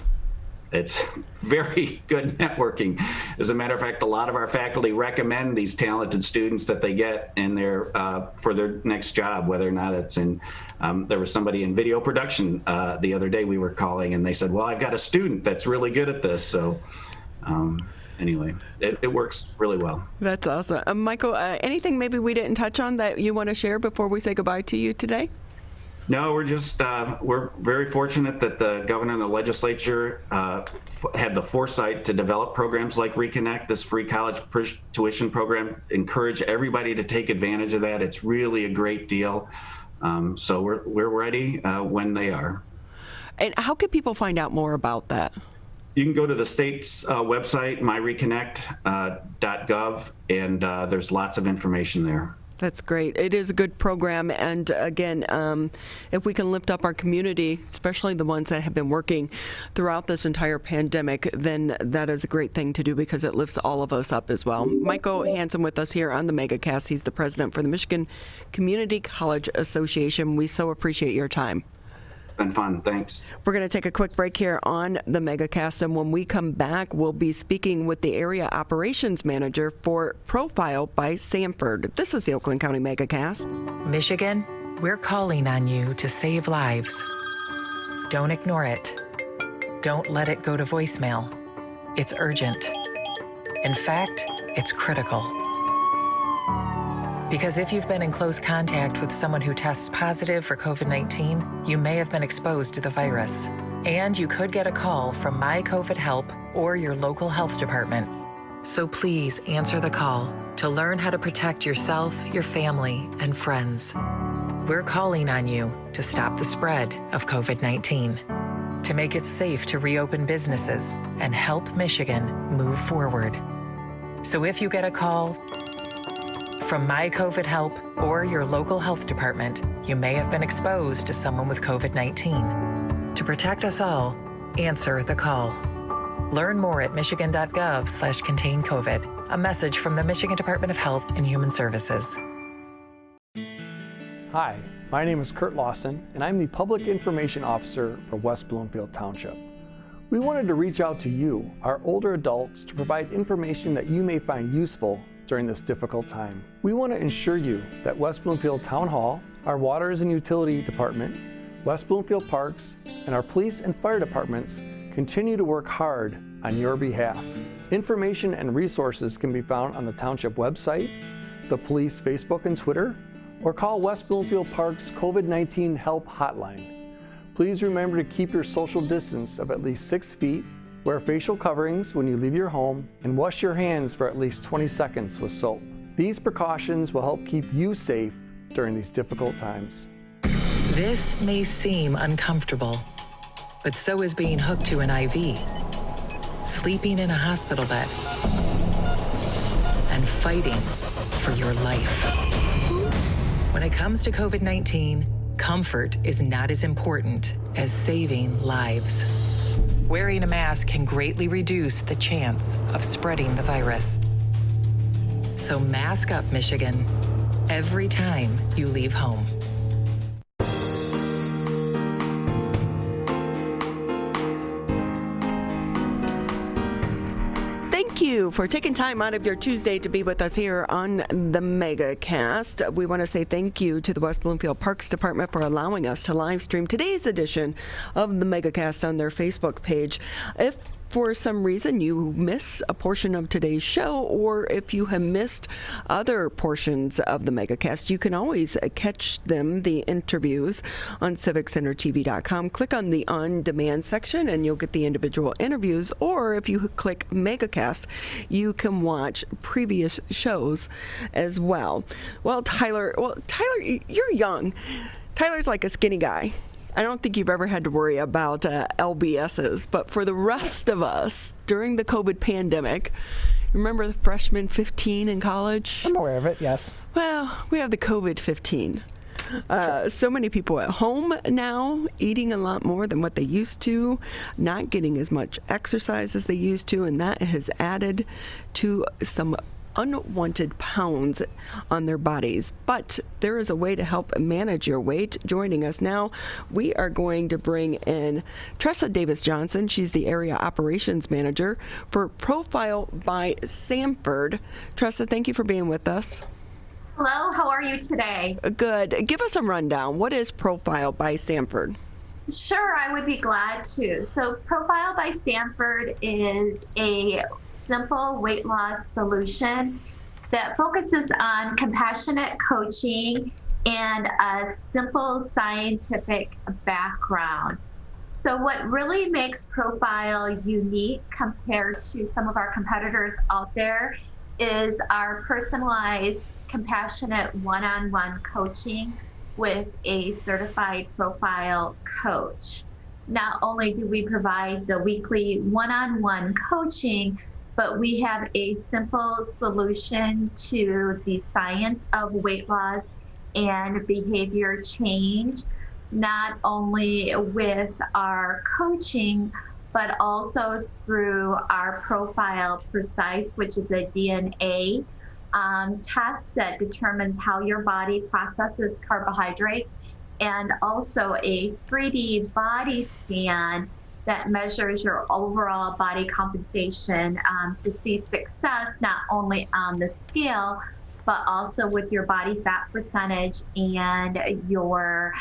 It's very good networking. As a matter of fact, a lot of our faculty recommend these talented students that they get in their for their next job, whether or not it's in. There was somebody in video production the other day we were calling, and they said, "Well, I've got a student that's really good at this." So anyway, it works really well. That's awesome, Michael. Anything maybe we didn't touch on that you want to share before we say goodbye to you today? No, we're just we're very fortunate that the governor and the legislature had the foresight to develop programs like Reconnect, this free college tuition program. Encourage everybody to take advantage of that. It's really a great deal. So we're ready when they are. And how can people find out more about that? You can go to the state's website, myreconnect.gov, and there's lots of information there. That's great. It is a good program. And again, if we can lift up our community, especially the ones that have been working throughout this entire pandemic, then that is a great thing to do because it lifts all of us up as well. Michael Hansen with us here on the Megacast. He's the president for the Michigan Community College Association. We so appreciate your time. Been fun. Thanks. We're going to take a quick break here on the Megacast, and when we come back, we'll be speaking with the area operations manager for Profile by Sanford. This is the Oakland County Megacast. Michigan, we're calling on you to save lives. Don't ignore it. Don't let it go to voicemail. It's urgent. In fact, it's critical. Because if you've been in close contact with someone who tests positive for COVID-19, you may have been exposed to the virus. And you could get a call from My COVID Help or your local health department. So please answer the call to learn how to protect yourself, your family, and friends. We're calling on you to stop the spread of COVID-19, to make it safe to reopen businesses and help Michigan move forward. So if you get a call from My COVID Help or your local health department, you may have been exposed to someone with COVID-19. To protect us all, answer the call. Learn more at michigan.gov/containcovid. A message from the Michigan Department of Health and Human Services. Hi, my name is Kurt Lawson, and I'm the Public Information Officer for West Bloomfield Township. We wanted to reach out to you, our older adults, to provide information that you may find useful during this difficult time. We want to ensure you that West Bloomfield Town Hall, our Waters and Utility Department, West Bloomfield Parks, and our police and fire departments continue to work hard on your behalf. Information and resources can be found on the Township website, the police Facebook and Twitter, or call West Bloomfield Park's COVID-19 Help Hotline. Please remember to keep your social distance of at least 6 feet, wear facial coverings when you leave your home, and wash your hands for at least 20 seconds with soap. These precautions will help keep you safe during these difficult times. This may seem uncomfortable, but so is being hooked to an IV, sleeping in a hospital bed, and fighting for your life. When it comes to COVID-19, comfort is not as important as saving lives. Wearing a mask can greatly reduce the chance of spreading the virus. So mask up, Michigan, every time you leave home. you for taking time out of your Tuesday to be with us here on the Megacast. We want to say thank you to the West Bloomfield Parks Department for allowing us to live stream today's edition of the Megacast on their Facebook page. If for some reason you miss a portion of today's show, or if you have missed other portions of the Megacast, you can always catch them, the interviews, on civiccentertv.com. Click on the on-demand section and you'll get the individual interviews, or if you click Megacast, you can watch previous shows as well. Well, Tyler, you're young. Tyler's like a skinny guy. I don't think you've ever had to worry about LBSs, but for the rest of us, during the COVID pandemic, remember the freshman 15 in college? I'm aware of it, yes. Well, we have the COVID 15. Sure. So many people at home now, eating a lot more than what they used to, not getting as much exercise as they used to, and that has added to some unwanted pounds on their bodies. But there is a way to help manage your weight. Joining us now, we are going to bring in Tresa Davis-Johnson. She's the area operations manager for Profile by Sanford. Tresa, thank you for being with us. Hello, how are you today? Good. Give us a rundown. What is Profile by Sanford? Sure, I would be glad to. So Profile by Sanford is a simple weight loss solution that focuses on compassionate coaching and a simple scientific background. So what really makes Profile unique compared to some of our competitors out there is our personalized, compassionate one-on-one coaching with a certified profile coach. Not only do we provide the weekly one-on-one coaching, but we have a simple solution to the science of weight loss and behavior change, not only with our coaching, but also through our Profile Precise, which is a DNA test that determines how your body processes carbohydrates, and also a 3D body scan that measures your overall body compensation to see success not only on the scale, but also with your body fat percentage and your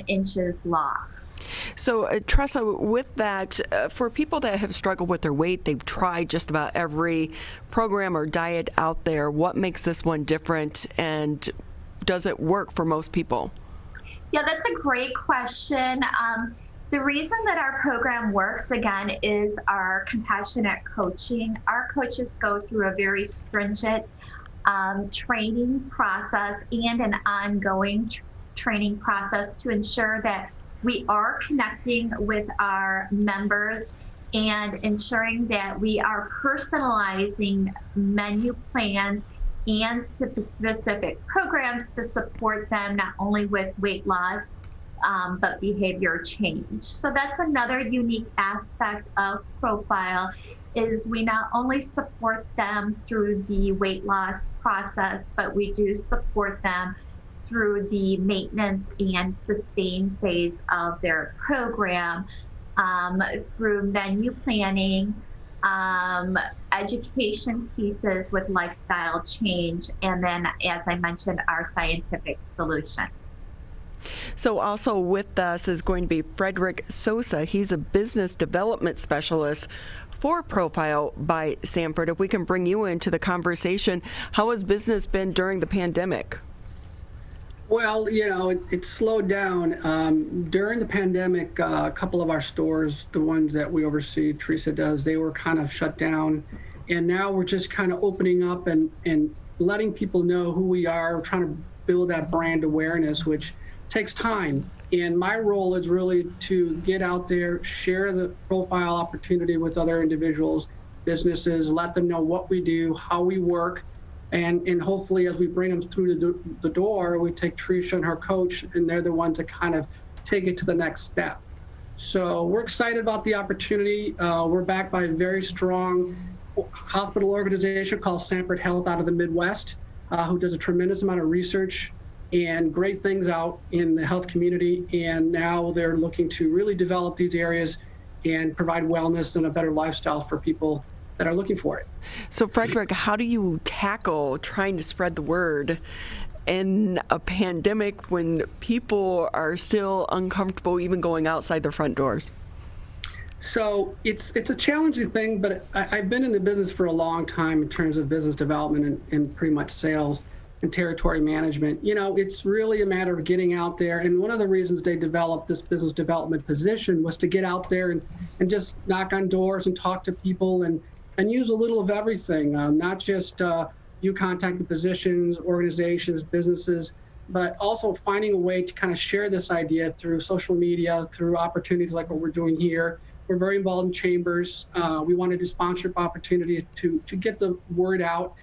inches lost. So, Tresa, with that, for people that have struggled with their weight, they've tried just about every program or diet out there. What makes this one different, and does it work for most people? Yeah, that's a great question. The reason that our program works, again, is our compassionate coaching. Our coaches go through a very stringent training process and an ongoing training process to ensure that we are connecting with our members and ensuring that we are personalizing menu plans and specific programs to support them not only with weight loss, but behavior change. So that's another unique aspect of Profile, is we not only support them through the weight loss process, but we do support them through the maintenance and sustain phase of their program, through menu planning, education pieces with lifestyle change, and then, as I mentioned, our scientific solution. So also with us is going to be Frederick Sosa. He's a business development specialist for Profile by Sanford. If we can bring you into the conversation, how has business been during the pandemic? Well, you know, it slowed down. During the pandemic, a couple of our stores, the ones that we oversee, Tresa does, they were kind of shut down. And now we're just kind of opening up and letting people know who we are. We're trying to build that brand awareness, which takes time. And my role is really to get out there, share the Profile opportunity with other individuals, businesses, let them know what we do, how we work. And hopefully, as we bring them through the door, we take Tresa and her coach, and they're the ones that kind of take it to the next step. So we're excited about the opportunity. We're backed by a very strong hospital organization called Sanford Health out of the Midwest, who does a tremendous amount of research and great things out in the health community. And now they're looking to really develop these areas and provide wellness and a better lifestyle for people that are looking for it. So, Frederick, how do you tackle trying to spread the word in a pandemic when people are still uncomfortable even going outside their front doors? So it's a challenging thing, but I've been in the business for a long time in terms of business development and pretty much sales and territory management. You know, it's really a matter of getting out there. And one of the reasons they developed this business development position was to get out there and just knock on doors and talk to people and use a little of everything, not just you contacting physicians, organizations, businesses, but also finding a way to kind of share this idea through social media, through opportunities like what we're doing here. We're very involved in chambers. We want to do sponsorship opportunities to get the word out,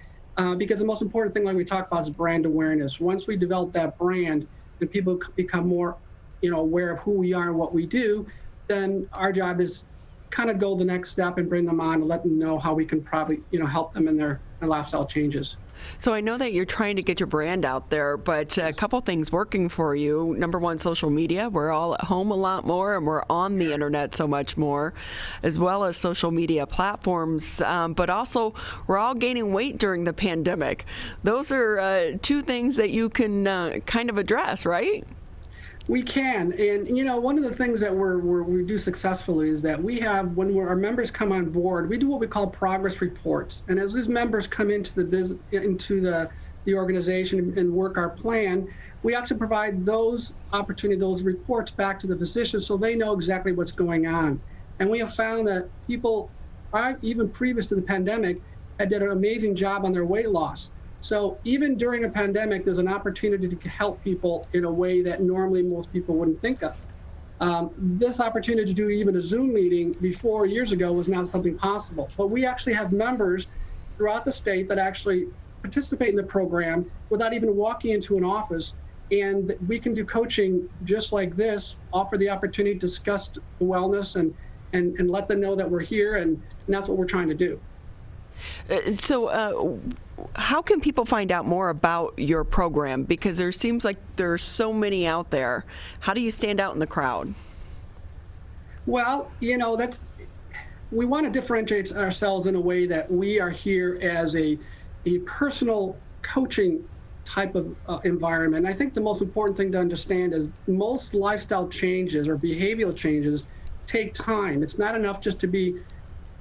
because the most important thing, like we talked about, is brand awareness. Once we develop that brand and people become more, aware of who we are and what we do, then our job is kind of go the next step and bring them on and let them know how we can probably, help them in their lifestyle changes. So I know that you're trying to get your brand out there, but a couple things working for you. Number one, social media. We're all at home a lot more, and we're on the internet so much more, as well as social media platforms. But also, we're all gaining weight during the pandemic. Those are two things that you can kind of address, right? We can, and one of the things that we do successfully is that we have, when our members come on board, we do what we call progress reports. And as these members come into the organization and work our plan, we actually provide those reports back to the physicians so they know exactly what's going on. And we have found that people, even previous to the pandemic, had done an amazing job on their weight loss. So even during a pandemic, there's an opportunity to help people in a way that normally most people wouldn't think of. This opportunity to do even a Zoom meeting before years ago was not something possible. But we actually have members throughout the state that actually participate in the program without even walking into an office. And we can do coaching just like this, offer the opportunity to discuss the wellness and let them know that we're here, and that's what we're trying to do. So how can people find out more about your program? Because there seems like there's so many out there. How do you stand out in the crowd? Well, we want to differentiate ourselves in a way that we are here as a personal coaching type of environment. I think the most important thing to understand is most lifestyle changes or behavioral changes take time. It's not enough just to be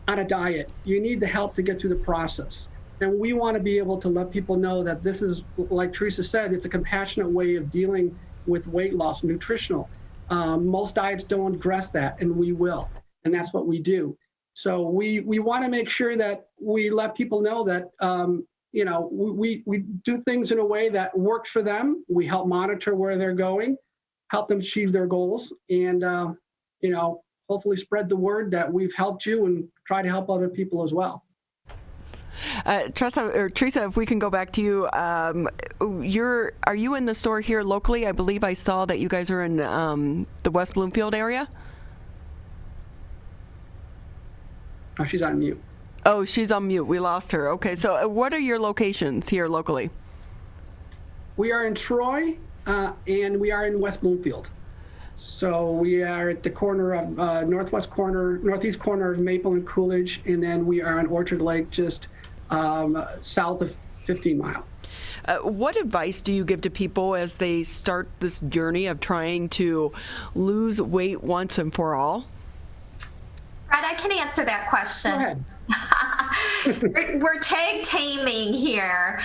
on a diet. You need the help to get through the process. And we want to be able to let people know that this is, like Tresa said, it's a compassionate way of dealing with weight loss, nutritional. Most diets don't address that, and we will. And that's what we do. So we want to make sure that we let people know that, we do things in a way that works for them. We help monitor where they're going, help them achieve their goals, and, hopefully spread the word that we've helped you and try to help other people as well. Tresa, if we can go back to you, are you in the store here locally? I believe I saw that you guys are in the West Bloomfield area. Oh, she's on mute. Oh, she's on mute. We lost her. Okay, so what are your locations here locally? We are in Troy, and we are in West Bloomfield. So we are at the corner of northeast corner of Maple and Coolidge, and then we are on Orchard Lake, just south of 15 Mile. What advice do you give to people as they start this journey of trying to lose weight once and for all? Fred, I can answer that question. Go ahead. We're tag teaming here.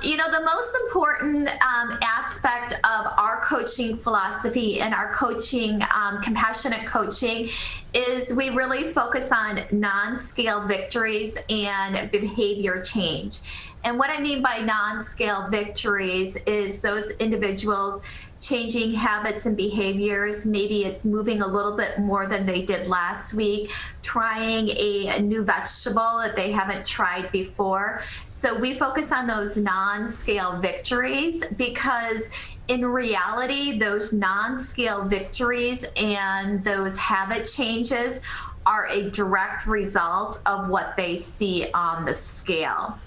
The most important aspect of our coaching philosophy and our coaching, compassionate coaching, is we really focus on non-scale victories and behavior change. And what I mean by non-scale victories is those individuals changing habits and behaviors. Maybe it's moving a little bit more than they did last week, trying a new vegetable that they haven't tried before. So we focus on those non-scale victories because in reality, those non-scale victories and those habit changes are a direct result of what they see on the scale.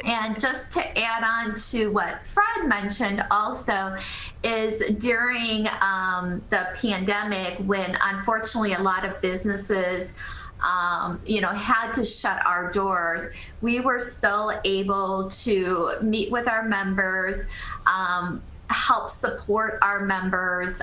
And just to add on to what Fred mentioned also is during the pandemic, when unfortunately a lot of businesses had to shut our doors, we were still able to meet with our members, help support our members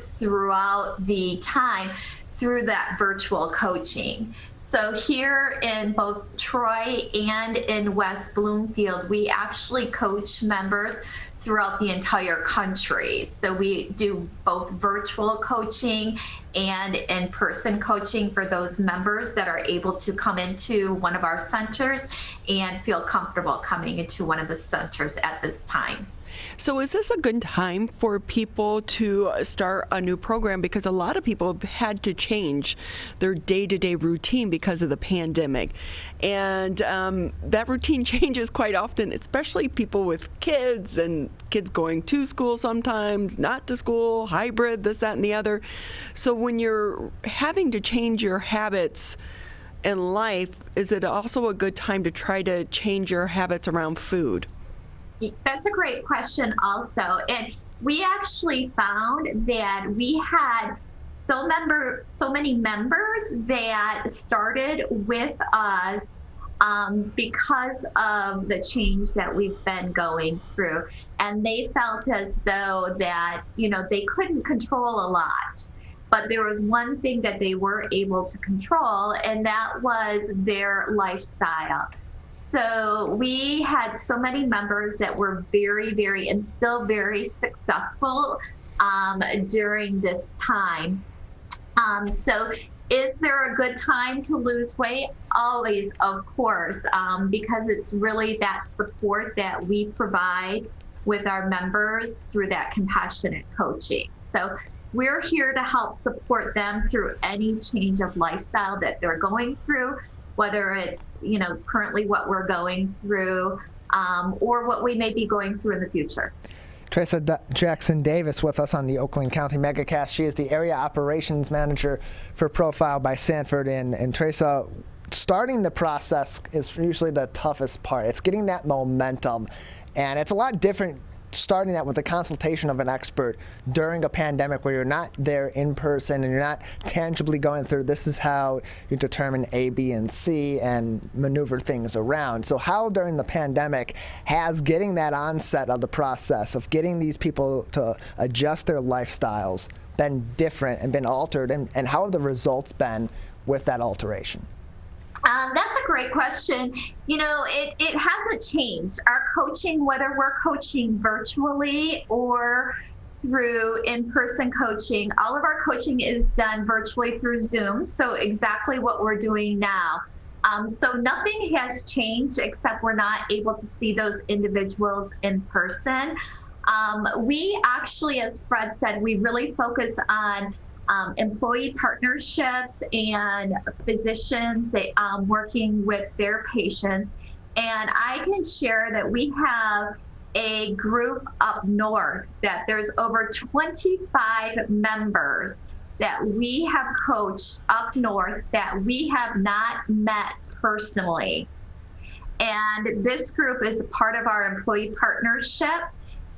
throughout the time through that virtual coaching. So here in both Troy and in West Bloomfield, we actually coach members throughout the entire country. So we do both virtual coaching and in-person coaching for those members that are able to come into one of our centers and feel comfortable coming into one of the centers at this time. So is this a good time for people to start a new program? Because a lot of people have had to change their day-to-day routine because of the pandemic. And that routine changes quite often, especially people with kids and kids going to school sometimes, not to school, hybrid, this, that, and the other. So when you're having to change your habits in life, is it also a good time to try to change your habits around food? That's a great question also. And we actually found that we had so many members that started with us because of the change that we've been going through. And they felt as though that, they couldn't control a lot. But there was one thing that they were able to control, and that was their lifestyle. So we had so many members that were very, very, and still very successful during this time. So is there a good time to lose weight? Always, of course, because it's really that support that we provide with our members through that compassionate coaching. So we're here to help support them through any change of lifestyle that they're going through, whether it's currently what we're going through or what we may be going through in the future. Tresa Jackson-Davis with us on the Oakland County Megacast. She is the Area Operations Manager for Profile by Sanford. And Tresa, starting the process is usually the toughest part. It's getting that momentum. And it's a lot different starting that with a consultation of an expert during a pandemic where you're not there in person and you're not tangibly going through this is how you determine A, B, and C and maneuver things around. So how during the pandemic has getting that onset of the process of getting these people to adjust their lifestyles been different and been altered, and how have the results been with that alteration? That's a great question. It hasn't changed. Our coaching, whether we're coaching virtually or through in-person coaching, all of our coaching is done virtually through Zoom. So exactly what we're doing now. So nothing has changed except we're not able to see those individuals in person. We actually, as Fred said, we really focus on employee partnerships and physicians working with their patients. And I can share that we have a group up north that there's over 25 members that we have coached up north that we have not met personally. And this group is a part of our employee partnership.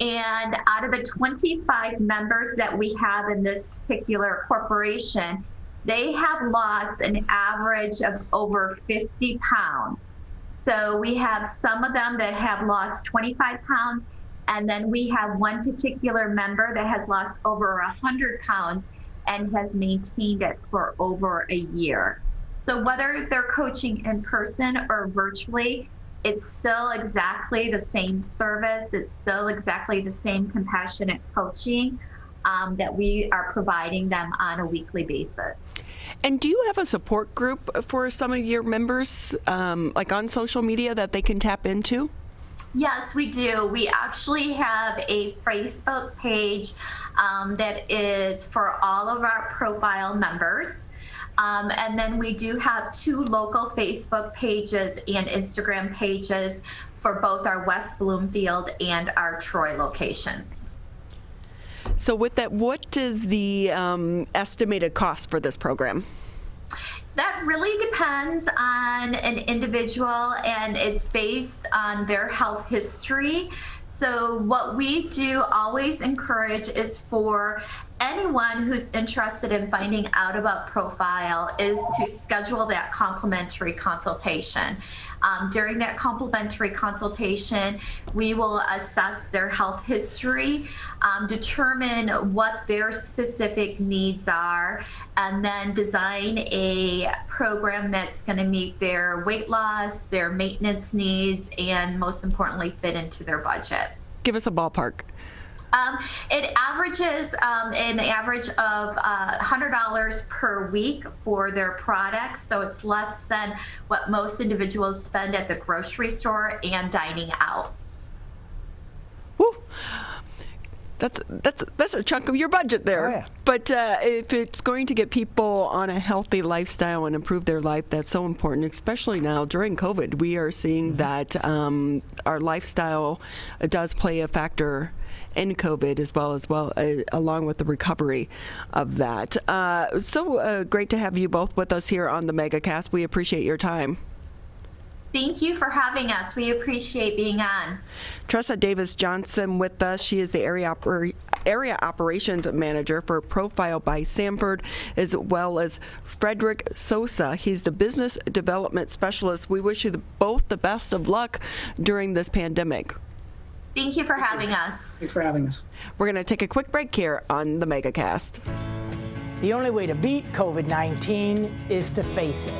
And out of the 25 members that we have in this particular corporation, they have lost an average of over 50 pounds. So we have some of them that have lost 25 pounds, and then we have one particular member that has lost over 100 pounds and has maintained it for over a year. So whether they're coaching in person or virtually, it's still exactly the same service. It's still exactly the same compassionate coaching that we are providing them on a weekly basis. And do you have a support group for some of your members, like on social media, that they can tap into? Yes, we do. We actually have a Facebook page that is for all of our profile members. And then we do have 2 local Facebook pages and Instagram pages for both our West Bloomfield and our Troy locations. So with that, what is the estimated cost for this program? That really depends on an individual, and it's based on their health history. So what we do always encourage is for anyone who's interested in finding out about Profile is to schedule that complimentary consultation. During that complimentary consultation, we will assess their health history, determine what their specific needs are, and then design a program that's going to meet their weight loss, their maintenance needs, and most importantly, fit into their budget. Give us a ballpark. It averages an average of $100 per week for their products, so it's less than what most individuals spend at the grocery store and dining out. Woo! That's a chunk of your budget there. Oh, yeah. But if it's going to get people on a healthy lifestyle and improve their life, that's so important, especially now during COVID. We are seeing that our lifestyle does play a factor in COVID as well along with the recovery of that. So great to have you both with us here on the MegaCast. We appreciate your time. Thank you for having us. We appreciate being on. Tresa Davis-Johnson with us. She is the area operations manager for Profile by Sanford, as well as Frederick Sosa. He's the business development specialist. We wish you both the best of luck during this pandemic. Thank you for having us. Thanks for having us. We're going to take a quick break here on the MegaCast. The only way to beat COVID-19 is to face it.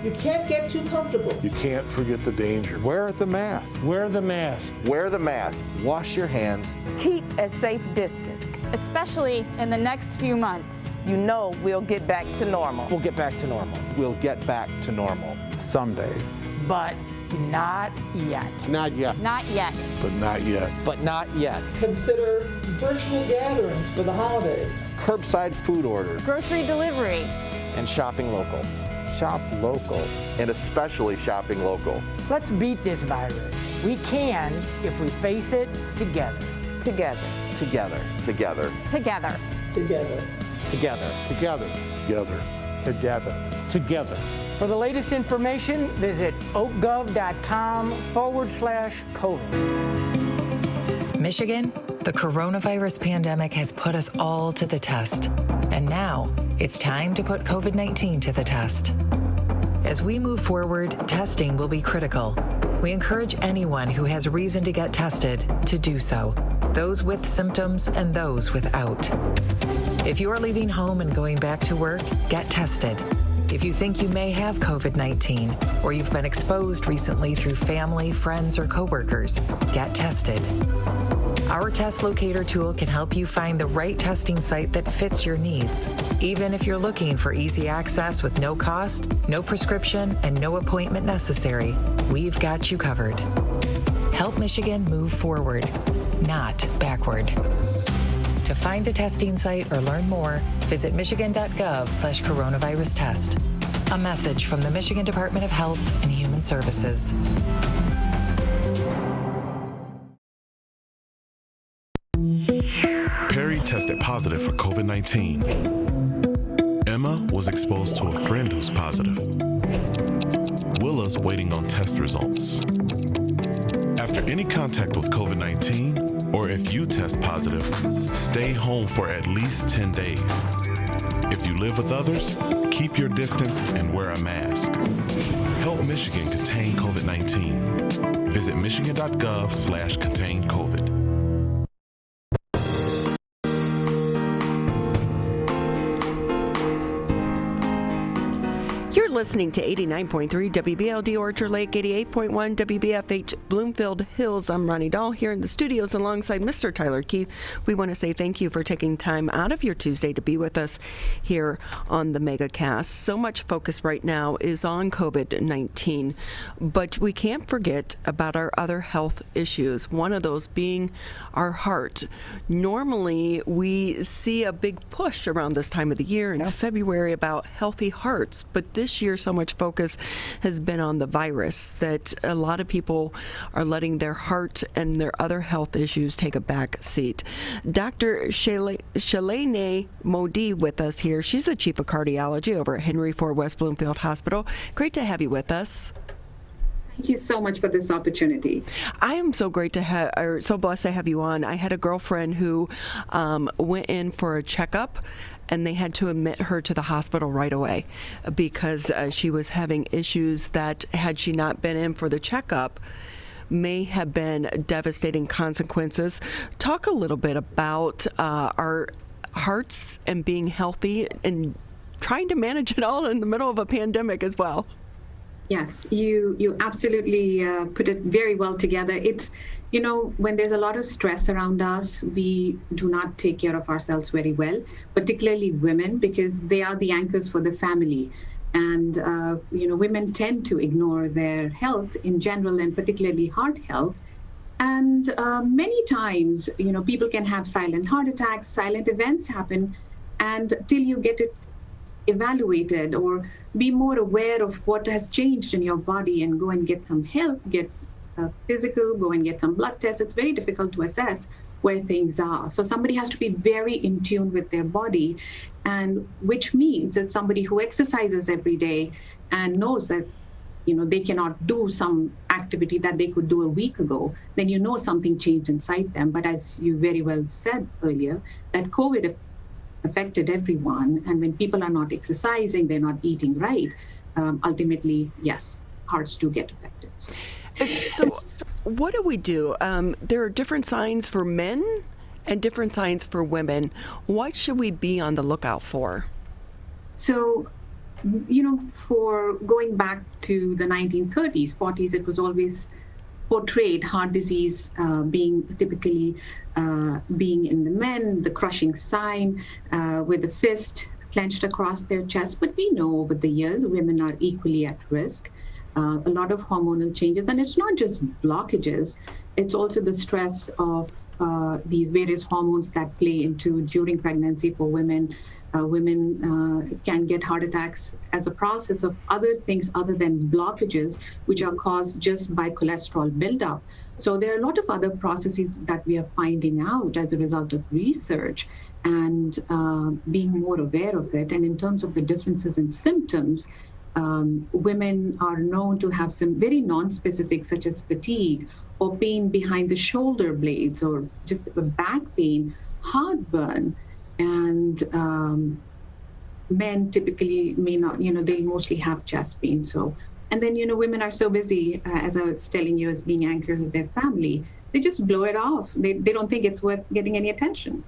You can't get too comfortable. You can't forget the danger. Wear the mask. Wear the mask. Wear the mask. Wash your hands. Keep a safe distance. Especially in the next few months. You know we'll get back to normal. We'll get back to normal. We'll get back to normal. Someday. But not yet. Not yet. Not yet. But not yet. But not yet. Consider virtual gatherings for the holidays. Curbside food orders. Grocery delivery. And shopping local. Shop local. And especially shopping local. Let's beat this virus. We can if we face it together. Together. Together. Together. Together. Together. Together. Together. Together. Together. Together. For the latest information, visit oakgov.com/COVID. Michigan, the coronavirus pandemic has put us all to the test. And now it's time to put COVID-19 to the test. As we move forward, testing will be critical. We encourage anyone who has reason to get tested to do so, those with symptoms and those without. If you are leaving home and going back to work, get tested. If you think you may have COVID-19 or you've been exposed recently through family, friends, or coworkers, get tested. Our test locator tool can help you find the right testing site that fits your needs. Even if you're looking for easy access with no cost, no prescription, and no appointment necessary, we've got you covered. Help Michigan move forward, not backward. To find a testing site or learn more, visit michigan.gov/coronavirus test. A message from the Michigan Department of Health and Human Services. Perry tested positive for COVID-19. Emma was exposed to a friend who's positive. Willa's waiting on test results. After any contact with COVID-19, or if you test positive, stay home for at least 10 days. If you live with others, keep your distance and wear a mask. Help Michigan contain COVID-19. Visit michigan.gov/contain-COVID. Listening to 89.3 WBLD Orchard Lake, 88.1 WBFH Bloomfield Hills. I'm Ronnie Dahl here in the studios alongside Mr. Tyler Keefe. We want to say thank you for taking time out of your Tuesday to be with us here on the MegaCast. So much focus right now is on COVID-19, but we can't forget about our other health issues, one of those being our heart. Normally, we see a big push around this time of the year in February about healthy hearts, but this year so much focus has been on the virus that a lot of people are letting their heart and their other health issues take a back seat. Dr. Shalini Modi with us here. She's the chief of cardiology over at Henry Ford West Bloomfield Hospital. Great to have you with us. Thank you so much for this opportunity. I am so so blessed to have you on. I had a girlfriend who went in for a checkup, and they had to admit her to the hospital right away because she was having issues that, had she not been in for the checkup, may have been devastating consequences. Talk a little bit about our hearts and being healthy and trying to manage it all in the middle of a pandemic as well. Yes, you absolutely put it very well together. It's, when there's a lot of stress around us, we do not take care of ourselves very well, particularly women, because they are the anchors for the family. And, women tend to ignore their health in general, and particularly heart health. And many times, people can have silent heart attacks, silent events happen, and till you get it evaluated or be more aware of what has changed in your body and go and get some help, get physical, go and get some blood tests, it's very difficult to assess where things are. So somebody has to be very in tune with their body, and which means that somebody who exercises every day and knows that they cannot do some activity that they could do a week ago, then something changed inside them. But as you very well said earlier, that COVID affected everyone, and when people are not exercising, they're not eating right, ultimately, yes, hearts do get affected. So what do we do? There are different signs for men and different signs for women. What should we be on the lookout for? So, for going back to the 1930s, 40s, it was always portrayed heart disease being typically being in the men, the crushing sign with the fist clenched across their chest. But we know over the years, women are equally at risk. A lot of hormonal changes, and it's not just blockages, it's also the stress of these various hormones that play into during pregnancy for women. Women can get heart attacks as a process of other things other than blockages, which are caused just by cholesterol buildup. So there are a lot of other processes that we are finding out as a result of research and being more aware of it. And in terms of the differences in symptoms, women are known to have some very non-specific, such as fatigue or pain behind the shoulder blades or just a back pain, heartburn. And men typically may not, they mostly have chest pain. So, and then, women are so busy, as I was telling you, as being anchors of their family, they just blow it off. They don't think it's worth getting any attention.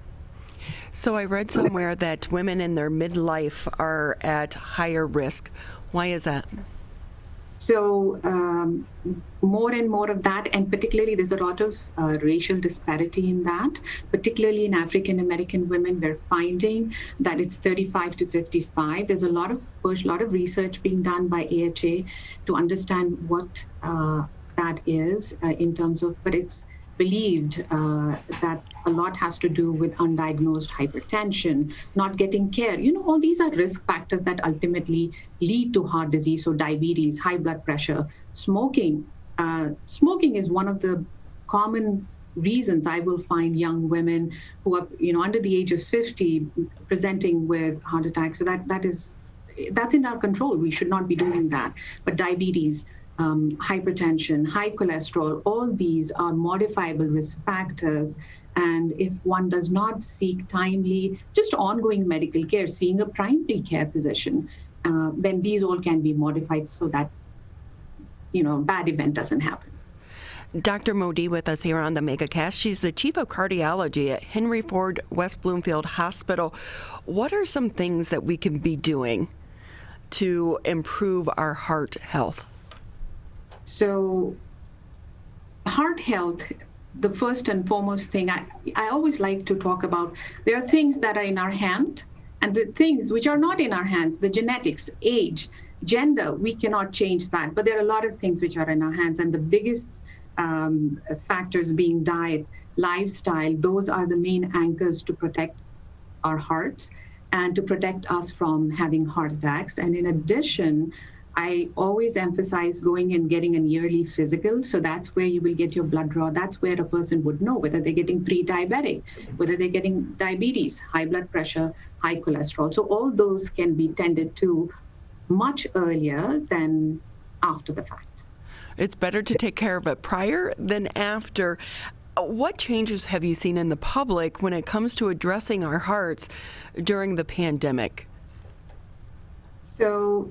So I read somewhere that women in their midlife are at higher risk. Why is that? So more and more of that, and particularly there's a lot of racial disparity in that, particularly in African American women. We're finding that it's 35 to 55. There's a lot of push, a lot of research being done by AHA to understand what that is in terms of, but it's believed that a lot has to do with undiagnosed hypertension, not getting care. All these are risk factors that ultimately lead to heart disease, so diabetes, high blood pressure, smoking. Smoking is one of the common reasons I will find young women who are, under the age of 50 presenting with heart attacks. So that's in our control. We should not be doing that. But diabetes, hypertension, high cholesterol, all these are modifiable risk factors. And if one does not seek timely, just ongoing medical care, seeing a primary care physician, then these all can be modified so that, bad event doesn't happen. Dr. Modi with us here on the Megacast. She's the chief of cardiology at Henry Ford West Bloomfield Hospital. What are some things that we can be doing to improve our heart health? So heart health, the first and foremost thing I always like to talk about, there are things that are in our hand and the things which are not in our hands, the genetics, age, gender, we cannot change that. But there are a lot of things which are in our hands, and the biggest factors being diet, lifestyle, those are the main anchors to protect our hearts and to protect us from having heart attacks. And in addition, I always emphasize going and getting a yearly physical. So that's where you will get your blood draw. That's where a person would know whether they're getting pre-diabetic, whether they're getting diabetes, high blood pressure, high cholesterol. So all those can be tended to much earlier than after the fact. It's better to take care of it prior than after. What changes have you seen in the public when it comes to addressing our hearts during the pandemic? So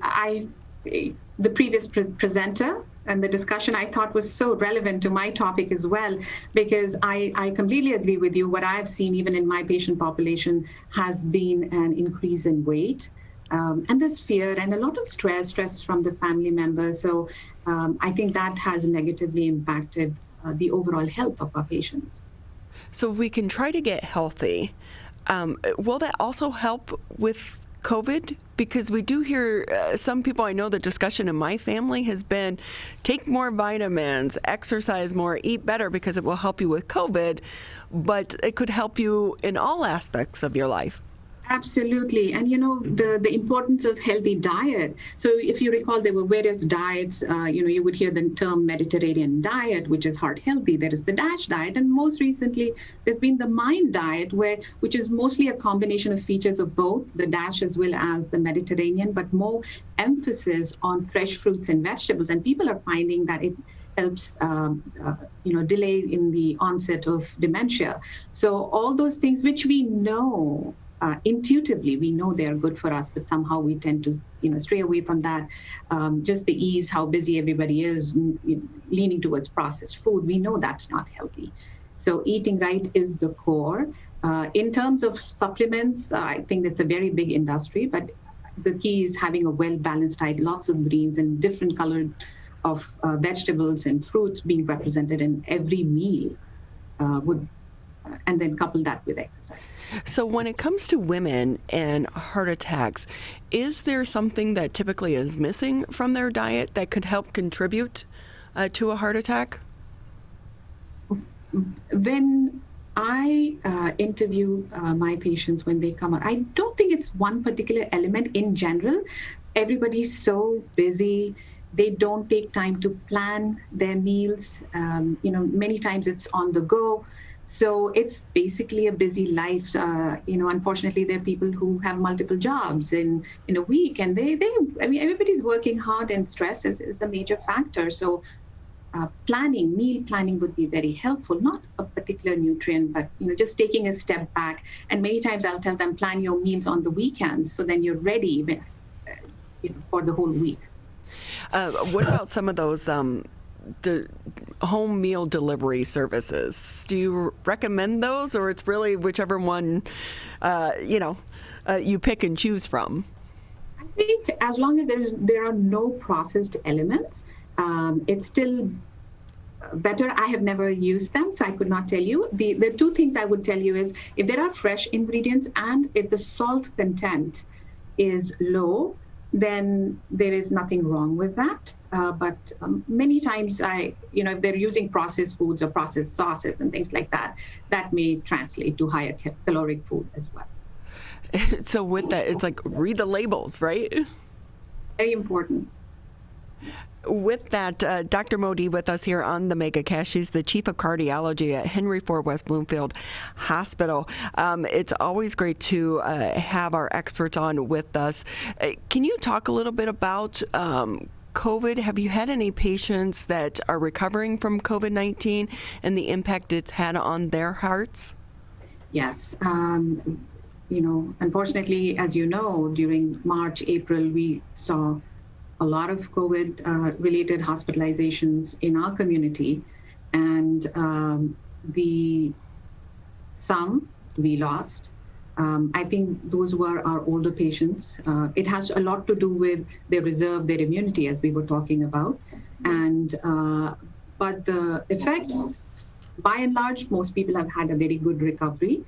the previous presenter and the discussion I thought was so relevant to my topic as well, because I completely agree with you. What I've seen even in my patient population has been an increase in weight. And there's fear and a lot of stress from the family members. So I think that has negatively impacted the overall health of our patients. So we can try to get healthy. Will that also help with COVID? Because we do hear some people, I know the discussion in my family has been take more vitamins, exercise more, eat better because it will help you with COVID, but it could help you in all aspects of your life. Absolutely. And, the importance of healthy diet. So if you recall, there were various diets, you would hear the term Mediterranean diet, which is heart healthy. There is the DASH diet. And most recently, there's been the MIND diet, which is mostly a combination of features of both the DASH as well as the Mediterranean, but more emphasis on fresh fruits and vegetables. And people are finding that it helps, delay in the onset of dementia. So all those things which we know, intuitively, we know they are good for us, but somehow we tend to, stray away from that. Just the ease, how busy everybody is, leaning towards processed food, we know that's not healthy. So eating right is the core. In terms of supplements, I think that's a very big industry, but the key is having a well-balanced diet, lots of greens and different colored of vegetables and fruits being represented in every meal and then couple that with exercise. So when it comes to women and heart attacks, is there something that typically is missing from their diet that could help contribute to a heart attack? When I interview my patients when they come out, I don't think it's one particular element in general. Everybody's so busy. They don't take time to plan their meals. Many times it's on the go. So it's basically a busy life. Unfortunately, there are people who have multiple jobs in a week, and everybody's working hard, and stress is a major factor. So meal planning would be very helpful, not a particular nutrient, but just taking a step back. And many times I'll tell them, plan your meals on the weekends, so then you're ready for the whole week. What about some of those the home meal delivery services? Do you recommend those, or it's really whichever one you pick and choose from? I think as long as there are no processed elements, it's still better. I have never used them, so I could not tell you. The two things I would tell you is if there are fresh ingredients and if the salt content is low, then there is nothing wrong with that. But many times if they're using processed foods or processed sauces and things like that, that may translate to higher caloric food as well. So with that, it's like read the labels, right? Very important. With that, Dr. Modi with us here on the Megacast. She's the Chief of Cardiology at Henry Ford West Bloomfield Hospital. It's always great to have our experts on with us. Can you talk a little bit about COVID? Have you had any patients that are recovering from COVID-19 and the impact it's had on their hearts? Yes. Unfortunately, as you know, during March, April, we saw a lot of COVID-related hospitalizations in our community, and some we lost. I think those were our older patients. It has a lot to do with their immunity, as we were talking about, but the effects, by and large, most people have had a very good recovery.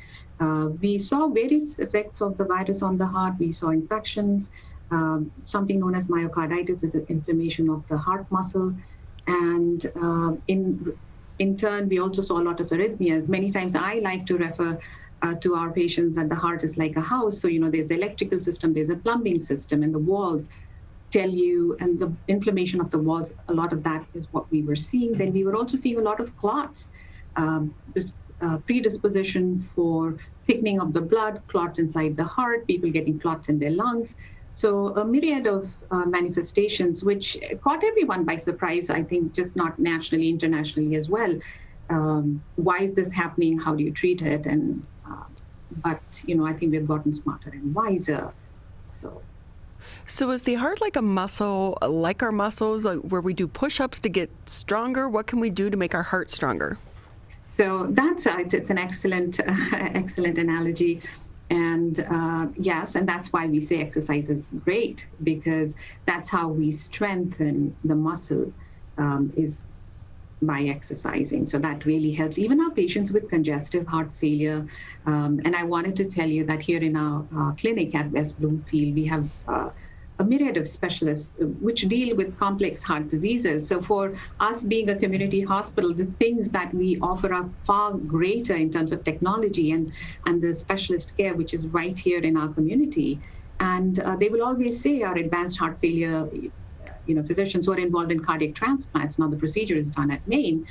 We saw various effects of the virus on the heart. We saw infections. Something known as myocarditis is an inflammation of the heart muscle. And in turn, we also saw a lot of arrhythmias. Many times I like to refer to our patients that the heart is like a house. So, there's the electrical system, there's a plumbing system, and the walls tell you, and the inflammation of the walls, a lot of that is what we were seeing. Then we were also seeing a lot of clots. There's predisposition for thickening of the blood, clots inside the heart, people getting clots in their lungs. So a myriad of manifestations, which caught everyone by surprise, I think, just not nationally, internationally as well. Why is this happening? How do you treat it? And but I think we've gotten smarter and wiser. So is the heart like a muscle, like our muscles, like where we do push-ups to get stronger? What can we do to make our heart stronger? So that's it's an excellent analogy. And yes, and that's why we say exercise is great, because that's how we strengthen the muscle is by exercising. So that really helps even our patients with congestive heart failure. And I wanted to tell you that here in our clinic at West Bloomfield, we have a myriad of specialists which deal with complex heart diseases. So for us being a community hospital, the things that we offer are far greater in terms of technology and the specialist care, which is right here in our community. And they will always say our advanced heart failure physicians who are involved in cardiac transplants, now the procedure is done at Maine.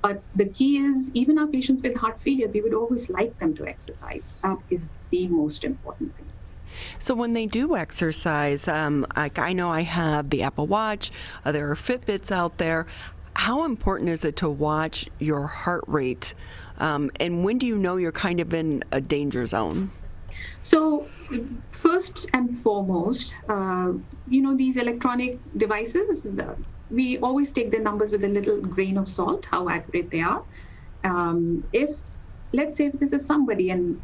But the key is, even our patients with heart failure, we would always like them to exercise. That is the most important thing. So when they do exercise, like I know I have the Apple Watch, there are Fitbits out there. How important is it to watch your heart rate? And when do you know you're kind of in a danger zone? So first and foremost, these electronic devices, we always take the numbers with a little grain of salt, how accurate they are. Let's say if this is somebody and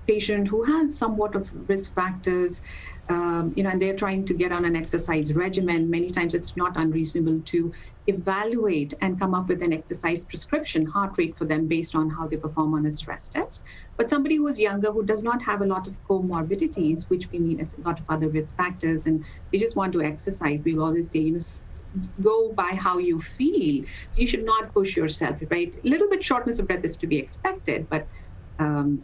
patient who has somewhat of risk factors, and they're trying to get on an exercise regimen, many times it's not unreasonable to evaluate and come up with an exercise prescription heart rate for them based on how they perform on a stress test. But somebody who is younger, who does not have a lot of comorbidities, which we mean as a lot of other risk factors, and they just want to exercise, we will always say, go by how you feel. You should not push yourself, right? A little bit shortness of breath is to be expected, but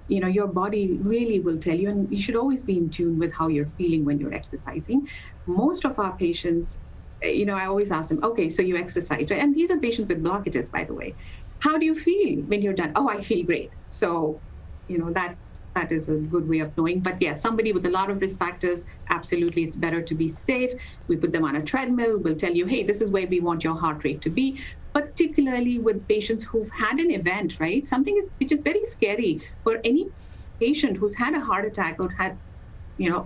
your body really will tell you, and you should always be in tune with how you're feeling when you're exercising. Most of our patients, I always ask them, okay, so you exercise, right? And these are patients with blockages, by the way. How do you feel when you're done? Oh, I feel great. So, that is a good way of knowing. But yeah, somebody with a lot of risk factors, absolutely, it's better to be safe. We put them on a treadmill. We'll tell you, hey, this is where we want your heart rate to be. Particularly with patients who've had an event, right? Which is very scary for any patient who's had a heart attack or had,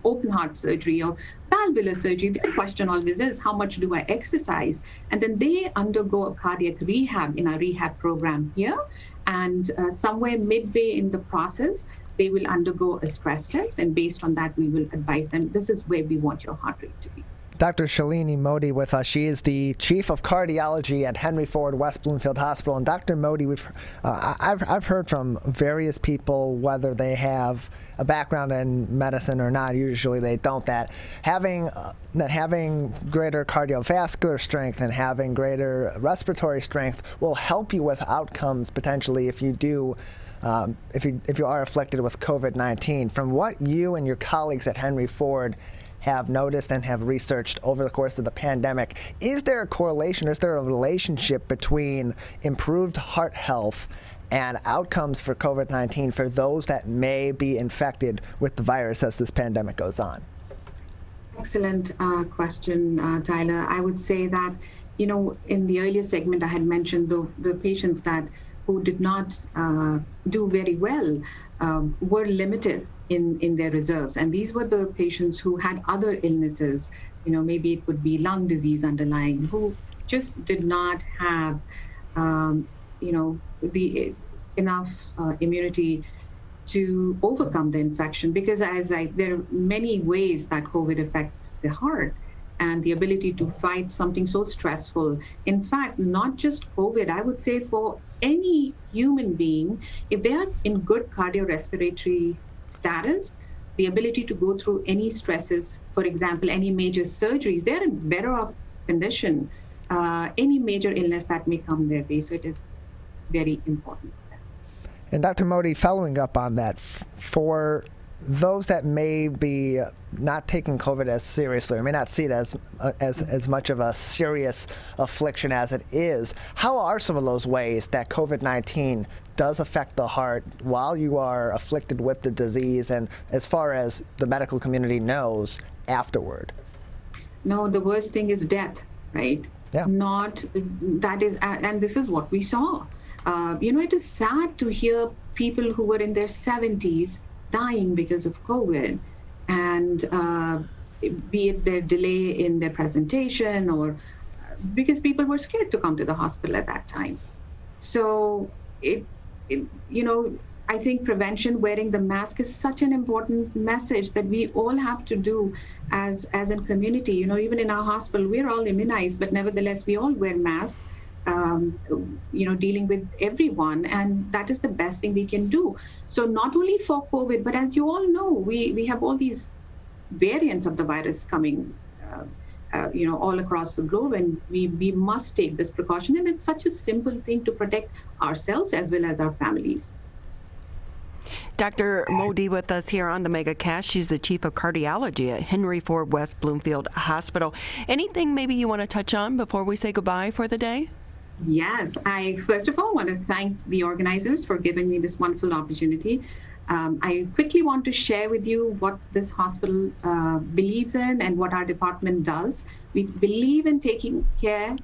open heart surgery or valvular surgery. Their question always is, how much do I exercise? And then they undergo a cardiac rehab in our rehab program here. And somewhere midway in the process, they will undergo a stress test. And based on that, we will advise them, this is where we want your heart rate to be. Dr. Shalini Modi with us. She is the chief of cardiology at Henry Ford West Bloomfield Hospital. And Dr. Modi, I've heard from various people, whether they have a background in medicine or not. Usually they don't. That having greater cardiovascular strength and having greater respiratory strength will help you with outcomes potentially if you do. If you are afflicted with COVID-19. From what you and your colleagues at Henry Ford have noticed and have researched over the course of the pandemic, is there a correlation, is there a relationship between improved heart health and outcomes for COVID-19 for those that may be infected with the virus as this pandemic goes on? Excellent question, Tyler. I would say that, in the earlier segment I had mentioned the patients who did not do very well were limited in their reserves. And these were the patients who had other illnesses, maybe it would be lung disease underlying, who just did not have, the enough immunity to overcome the infection. Because there are many ways that COVID affects the heart and the ability to fight something so stressful. In fact, not just COVID, I would say for any human being, if they are in good cardiorespiratory status, the ability to go through any stresses, for example, any major surgeries, they're in better off condition, any major illness that may come their way. So it is very important. And Dr. Modi, following up on that, for those that may be not taking COVID as seriously, or may not see it as much of a serious affliction as it is, how are some of those ways that COVID-19 does affect the heart while you are afflicted with the disease, and as far as the medical community knows, afterward? No, the worst thing is death, right? Yeah. And this is what we saw. It is sad to hear people who were in their 70s dying because of COVID, and be it their delay in their presentation or because people were scared to come to the hospital at that time. So I think prevention, wearing the mask, is such an important message that we all have to do as a community. Even in our hospital, we're all immunized, but nevertheless, we all wear masks, dealing with everyone. And that is the best thing we can do. So not only for COVID, but as you all know, we have all these variants of the virus coming all across the globe, and we must take this precaution. And it's such a simple thing to protect ourselves as well as our families. Dr. Modi with us here on the Megacast. She's the chief of cardiology at Henry Ford West Bloomfield Hospital. Anything maybe you want to touch on before we say goodbye for the day? Yes, I first of all want to thank the organizers for giving me this wonderful opportunity. I quickly want to share with you what this hospital believes in and what our department does. We believe in taking care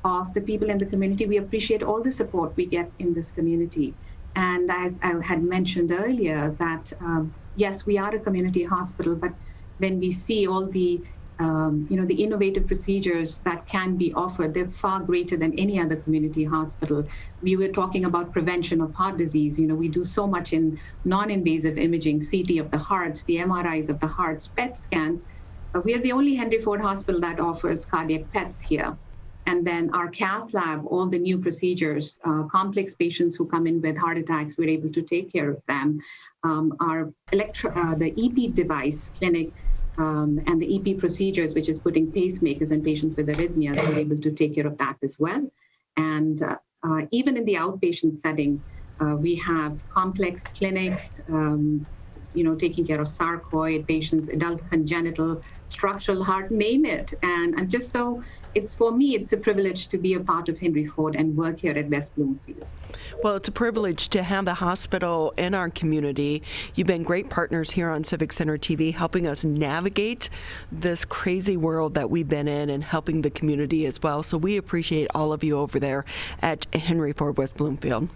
of the people in the community. We appreciate all the support we get in this community. And as I had mentioned earlier, that yes, we are a community hospital, but when we see all the the innovative procedures that can be offered, they're far greater than any other community hospital. We were talking about prevention of heart disease. We do so much in non-invasive imaging, CT of the hearts, the MRIs of the hearts, PET scans. We are the only Henry Ford hospital that offers cardiac PETs here. And then our cath lab, all the new procedures, complex patients who come in with heart attacks, we're able to take care of them. The EP device clinic, and the EP procedures, which is putting pacemakers in patients with arrhythmia, we're able to take care of that as well. And even in the outpatient setting, we have complex clinics, taking care of sarcoid patients, adult congenital, structural heart, name it. And just so, for me, it's a privilege to be a part of Henry Ford and work here at West Bloomfield. Well, it's a privilege to have the hospital in our community. You've been great partners here on Civic Center TV, helping us navigate this crazy world that we've been in and helping the community as well. So we appreciate all of you over there at Henry Ford West Bloomfield.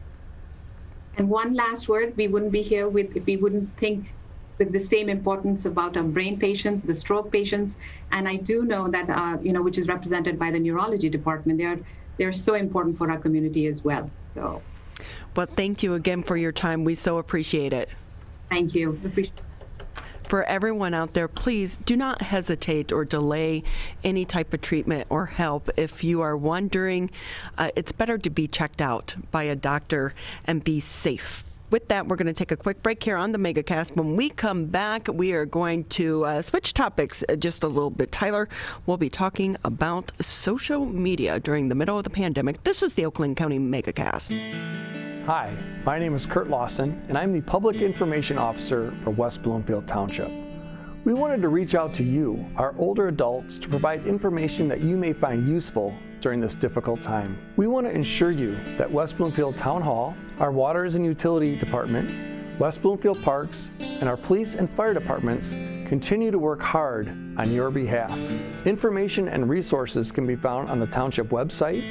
And one last word, we wouldn't be here if we wouldn't think with the same importance about our brain patients, the stroke patients. And I do know that, which is represented by the neurology department, they're so important for our community as well. So, well, thank you again for your time. We so appreciate it. Thank you. For everyone out there, please do not hesitate or delay any type of treatment or help. If you are wondering, it's better to be checked out by a doctor and be safe. With that, we're going to take a quick break here on the Megacast. When we come back, we are going to switch topics just a little bit. Tyler will be talking about social media during the middle of the pandemic. This is the Oakland County Megacast. Hi, my name is Kurt Lawson, and I'm the Public Information Officer for West Bloomfield Township. We wanted to reach out to you, our older adults, to provide information that you may find useful during this difficult time. We want to ensure you that West Bloomfield Town Hall, our Waters and Utility Department, West Bloomfield Parks, and our police and fire departments continue to work hard on your behalf. Information and resources can be found on the Township website,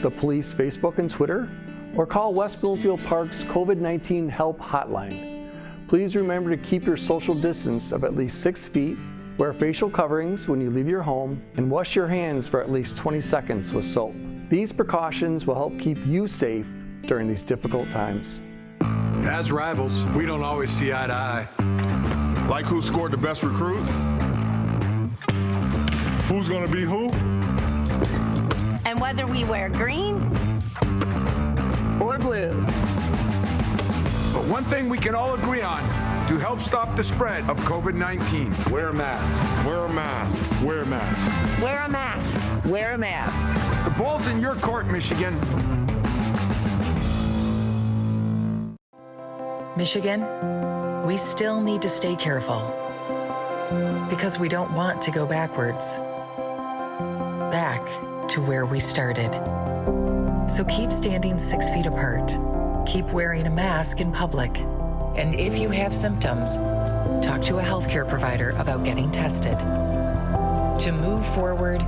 the police Facebook and Twitter, or call West Bloomfield Park's COVID-19 Help Hotline. Please remember to keep your social distance of at least 6 feet, wear facial coverings when you leave your home, and wash your hands for at least 20 seconds with soap. These precautions will help keep you safe during these difficult times. As rivals, we don't always see eye to eye. Like who scored the best recruits? Who's gonna be who? And whether we wear green or blue. But one thing we can all agree on to help stop the spread of COVID-19. Wear a mask. Wear a mask. Wear a mask. Wear a mask. Wear a mask. The ball's in your court, Michigan. Michigan, we still need to stay careful because we don't want to go backwards, back to where we started. So keep standing 6 feet apart. Keep wearing a mask in public. And if you have symptoms, talk to a healthcare provider about getting tested. To move forward,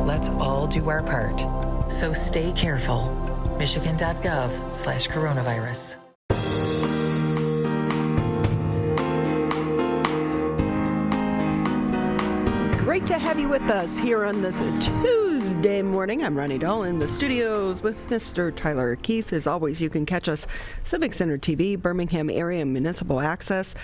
let's all do our part. So stay careful. Michigan.gov/coronavirus. Great to have you with us here on this Tuesday morning. I'm Ronnie Dahl in the studios with Mr. Tyler Keefe. As always, you can catch us Civic Center TV, Birmingham Area Municipal Access.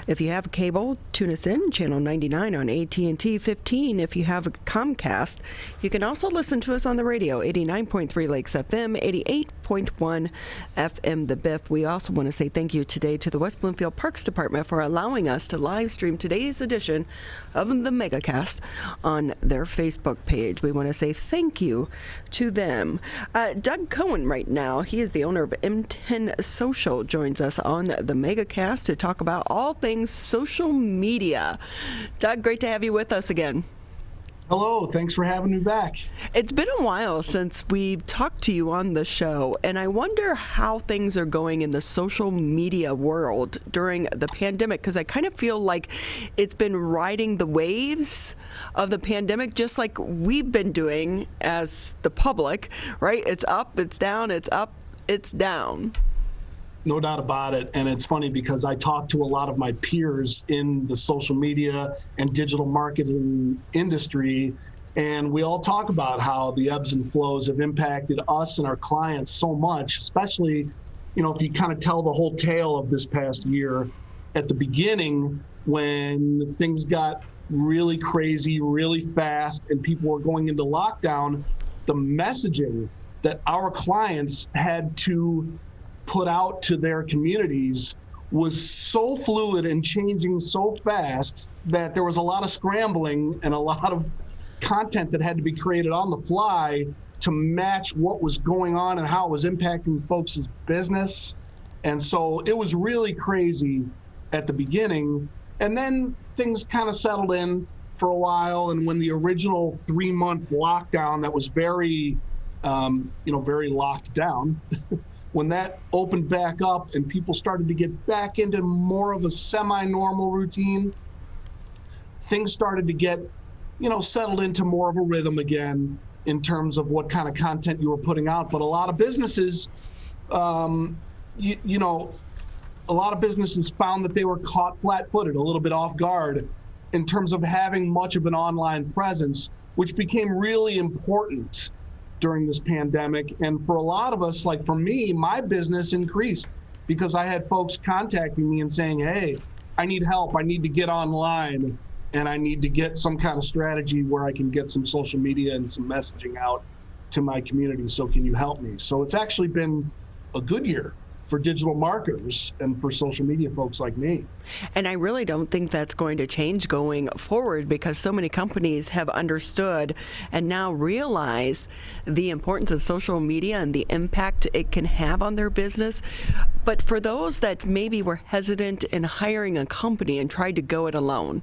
If you have cable, tune us in, channel 99 on AT&T 15. If you have a Comcast, you can also listen to us on the radio, 89.3 Lakes FM, 88.1 FM The Biff. We also want to say thank you today to the West Bloomfield Parks Department for allowing us to live stream today's edition of the Megacast on their Facebook page. We want to say thank you to them. Doug Cohen right now, he is the owner of M10 Social, joins us on the Megacast to talk about all things social media. Doug, great to have you with us again. Hello, thanks for having me back. It's been a while since we've talked to you on the show, and I wonder how things are going in the social media world during the pandemic, because I kind of feel like it's been riding the waves of the pandemic, just like we've been doing as the public, right? It's up, it's down, it's up, it's down. No doubt about it. And it's funny because I talk to a lot of my peers in the social media and digital marketing industry, and we all talk about how the ebbs and flows have impacted us and our clients so much, especially, if you kind of tell the whole tale of this past year. At the beginning, when things got really crazy, really fast, and people were going into lockdown, the messaging that our clients had to put out to their communities was so fluid and changing so fast that there was a lot of scrambling and a lot of content that had to be created on the fly to match what was going on and how it was impacting folks' business. And so it was really crazy at the beginning. And then things kind of settled in for a while. And when the original 3-month lockdown that was very locked down, when that opened back up and people started to get back into more of a semi-normal routine, things started to get, settled into more of a rhythm again in terms of what kind of content you were putting out. But a lot of businesses, a lot of businesses found that they were caught flat-footed, a little bit off guard in terms of having much of an online presence, which became really important during this pandemic. And for a lot of us, like for me, my business increased because I had folks contacting me and saying, hey, I need help. I need to get online and I need to get some kind of strategy where I can get some social media and some messaging out to my community. So can you help me? So it's actually been a good year for digital marketers and for social media folks like me. And I really don't think that's going to change going forward because so many companies have understood and now realize the importance of social media and the impact it can have on their business. But for those that maybe were hesitant in hiring a company and tried to go it alone,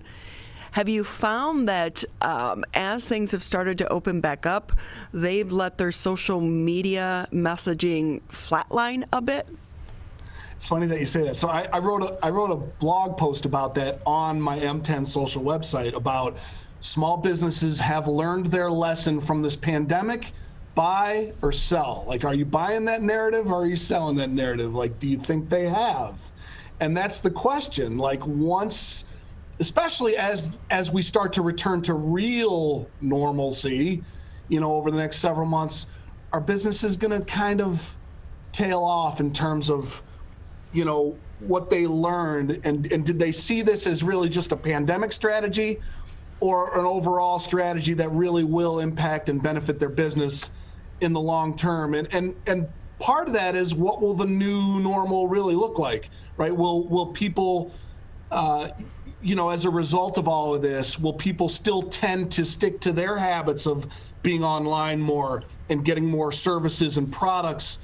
have you found that as things have started to open back up, they've let their social media messaging flatline a bit? It's funny that you say that. So I wrote a blog post about that on my M10 Social website about small businesses have learned their lesson from this pandemic. Buy or sell. Like, are you buying that narrative or are you selling that narrative? Like, do you think they have? And that's the question. Like, once, especially as we start to return to real normalcy, over the next several months, our business is going to kind of tail off in terms of what they learned, and did they see this as really just a pandemic strategy or an overall strategy that really will impact and benefit their business in the long term? And part of that is, what will the new normal really look like, right? Will people, as a result of all of this, will people still tend to stick to their habits of being online more and getting more services and products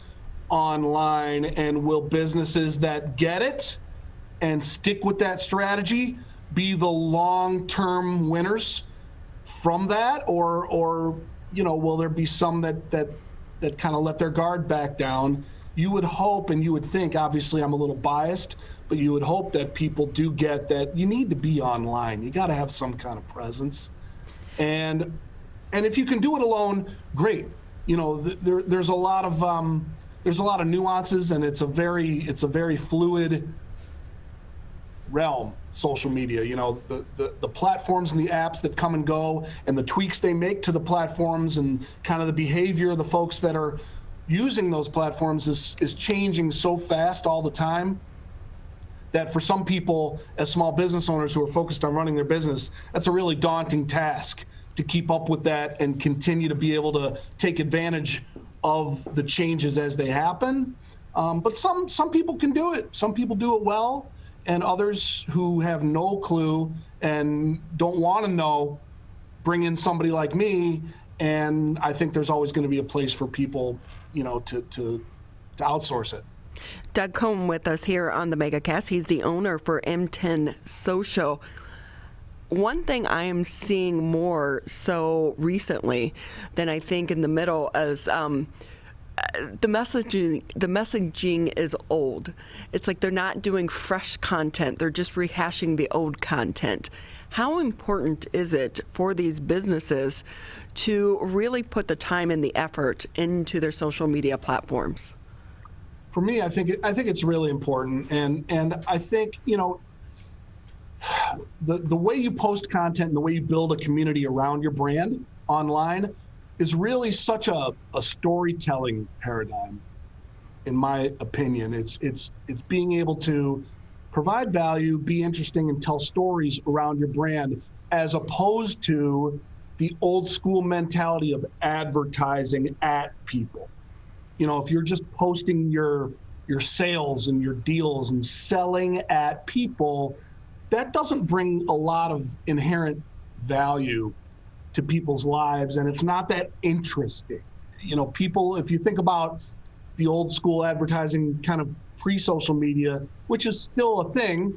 online? And will businesses that get it and stick with that strategy, be the long-term winners from that, or will there be some that kind of let their guard back down? You would hope and you would think, obviously I'm a little biased, but you would hope that people do get that you need to be online. You got to have some kind of presence. And if you can do it alone, great. There's a lot of nuances, and it's a very fluid realm, social media. The platforms and the apps that come and go, and the tweaks they make to the platforms, and kind of the behavior of the folks that are using those platforms is changing so fast all the time that for some people, as small business owners who are focused on running their business, that's a really daunting task to keep up with that and continue to be able to take advantage of the changes as they happen. But some people can do it. Some people do it well, and others who have no clue and don't want to know, bring in somebody like me. And I think there's always going to be a place for people, to outsource it. Doug Cohen with us here on the Megacast. He's the owner for M10 Social. One thing I am seeing more so recently than I think in the middle is the messaging is old. It's like they're not doing fresh content. They're just rehashing the old content. How important is it for these businesses to really put the time and the effort into their social media platforms? For me, I think it's really important, and I think the way you post content and the way you build a community around your brand online is really such a storytelling paradigm, in my opinion. It's being able to provide value, be interesting, and tell stories around your brand, as opposed to the old school mentality of advertising at people. If you're just posting your sales and your deals and selling at people, that doesn't bring a lot of inherent value to people's lives, and it's not that interesting. People, if you think about the old school advertising kind of pre-social media, which is still a thing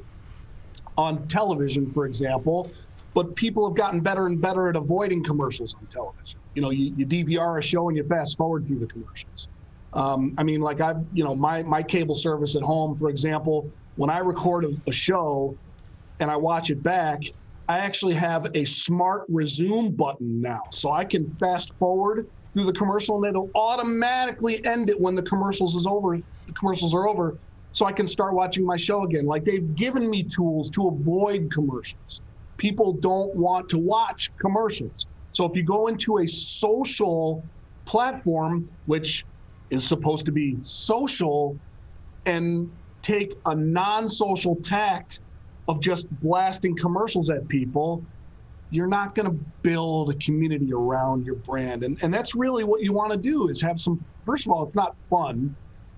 on television, for example, but people have gotten better and better at avoiding commercials on television. You DVR a show and you fast forward through the commercials. My cable service at home, for example, when I record a show and I watch it back, I actually have a smart resume button now. So I can fast forward through the commercial and it'll automatically end it when the commercials are over. So I can start watching my show again. Like, they've given me tools to avoid commercials. People don't want to watch commercials. So if you go into a social platform, which is supposed to be social, and take a non-social tact of just blasting commercials at people, you're not going to build a community around your brand. And that's really what you want to do, is have some, first of all, it's not fun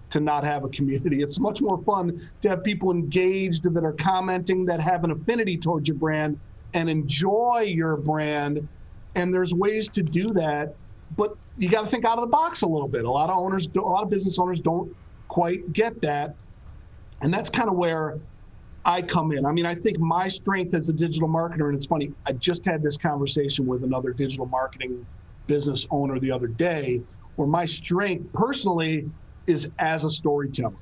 to not have a community. It's much more fun to have people engaged that are commenting, that have an affinity towards your brand and enjoy your brand. And there's ways to do that, but you got to think out of the box a little bit. A lot of business owners don't quite get that. And that's kind of where I come in. I think my strength as a digital marketer, and it's funny, I just had this conversation with another digital marketing business owner the other day, where my strength personally is as a storyteller.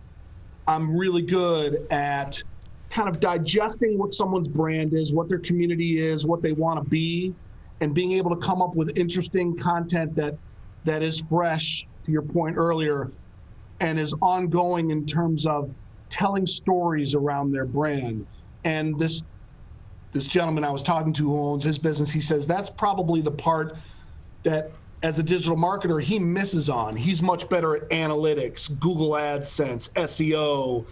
I'm really good at kind of digesting what someone's brand is, what their community is, what they want to be, and being able to come up with interesting content that is fresh, to your point earlier, and is ongoing in terms of telling stories around their brand. And this gentleman I was talking to who owns his business, he says that's probably the part that as a digital marketer he misses on. He's much better at analytics, Google AdSense, SEO,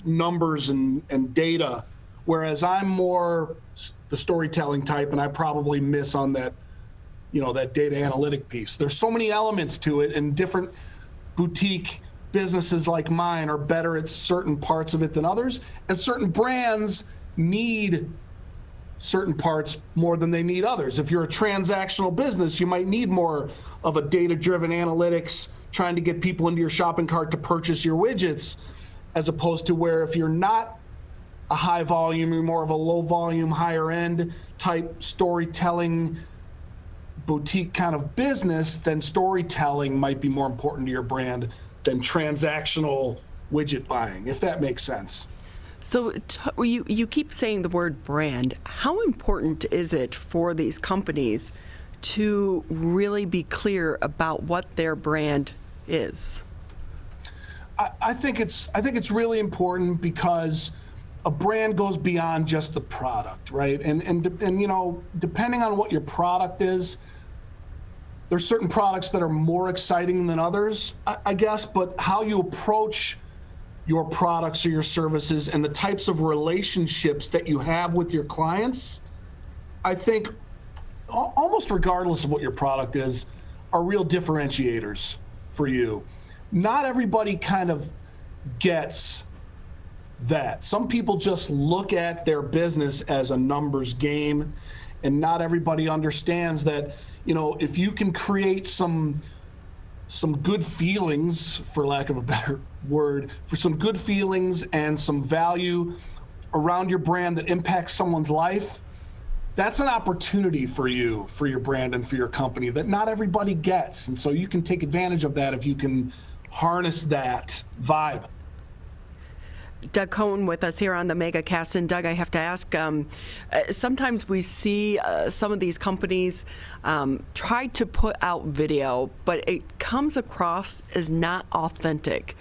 numbers and data, whereas I'm more the storytelling type, and I probably miss on that, that data analytic piece. There's so many elements to it, and different boutique businesses like mine are better at certain parts of it than others, and certain brands need certain parts more than they need others. If you're a transactional business, you might need more of a data-driven analytics, trying to get people into your shopping cart to purchase your widgets. as opposed to where if you're not a high volume, you're more of a low volume, higher end type storytelling boutique kind of business, then storytelling might be more important to your brand than transactional widget buying, if that makes sense. So you keep saying the word brand. How important is it for these companies to really be clear about what their brand is? I think it's really important because a brand goes beyond just the product, right? And you know, depending on what your product is, there's certain products that are more exciting than others, I guess, but how you approach your products or your services and the types of relationships that you have with your clients, I think almost regardless of what your product is, are real differentiators for you. Not everybody kind of gets that. Some people just look at their business as a numbers game, and not everybody understands that, you know, if you can create some good feelings, for lack of a better word, for some good feelings and some value around your brand that impacts someone's life, that's an opportunity for you, for your brand and for your company that not everybody gets. And so you can take advantage of that if you can harness that vibe. Doug Cohen with us here on the Megacast. And Doug, I have to ask, sometimes we see some of these companies try to put out video, but it comes across as not authentic.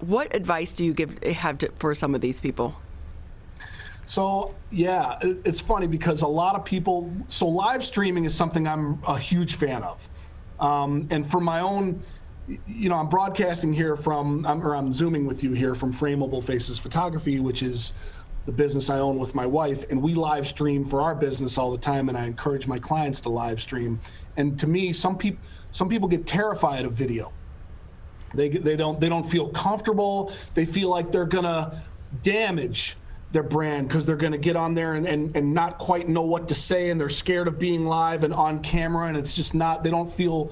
What advice do you have for some of these people? So, yeah, it's funny because a lot of people, so live streaming is something I'm a huge fan of. And for my own, you know, I'm broadcasting here I'm Zooming with you here from Frameable Faces Photography, which is the business I own with my wife, and we live stream for our business all the time, and I encourage my clients to live stream. And to me, some people get terrified of video. They don't feel comfortable. They feel like they're gonna damage their brand because they're gonna get on there and not quite know what to say, and they're scared of being live and on camera, and it's just not, they don't feel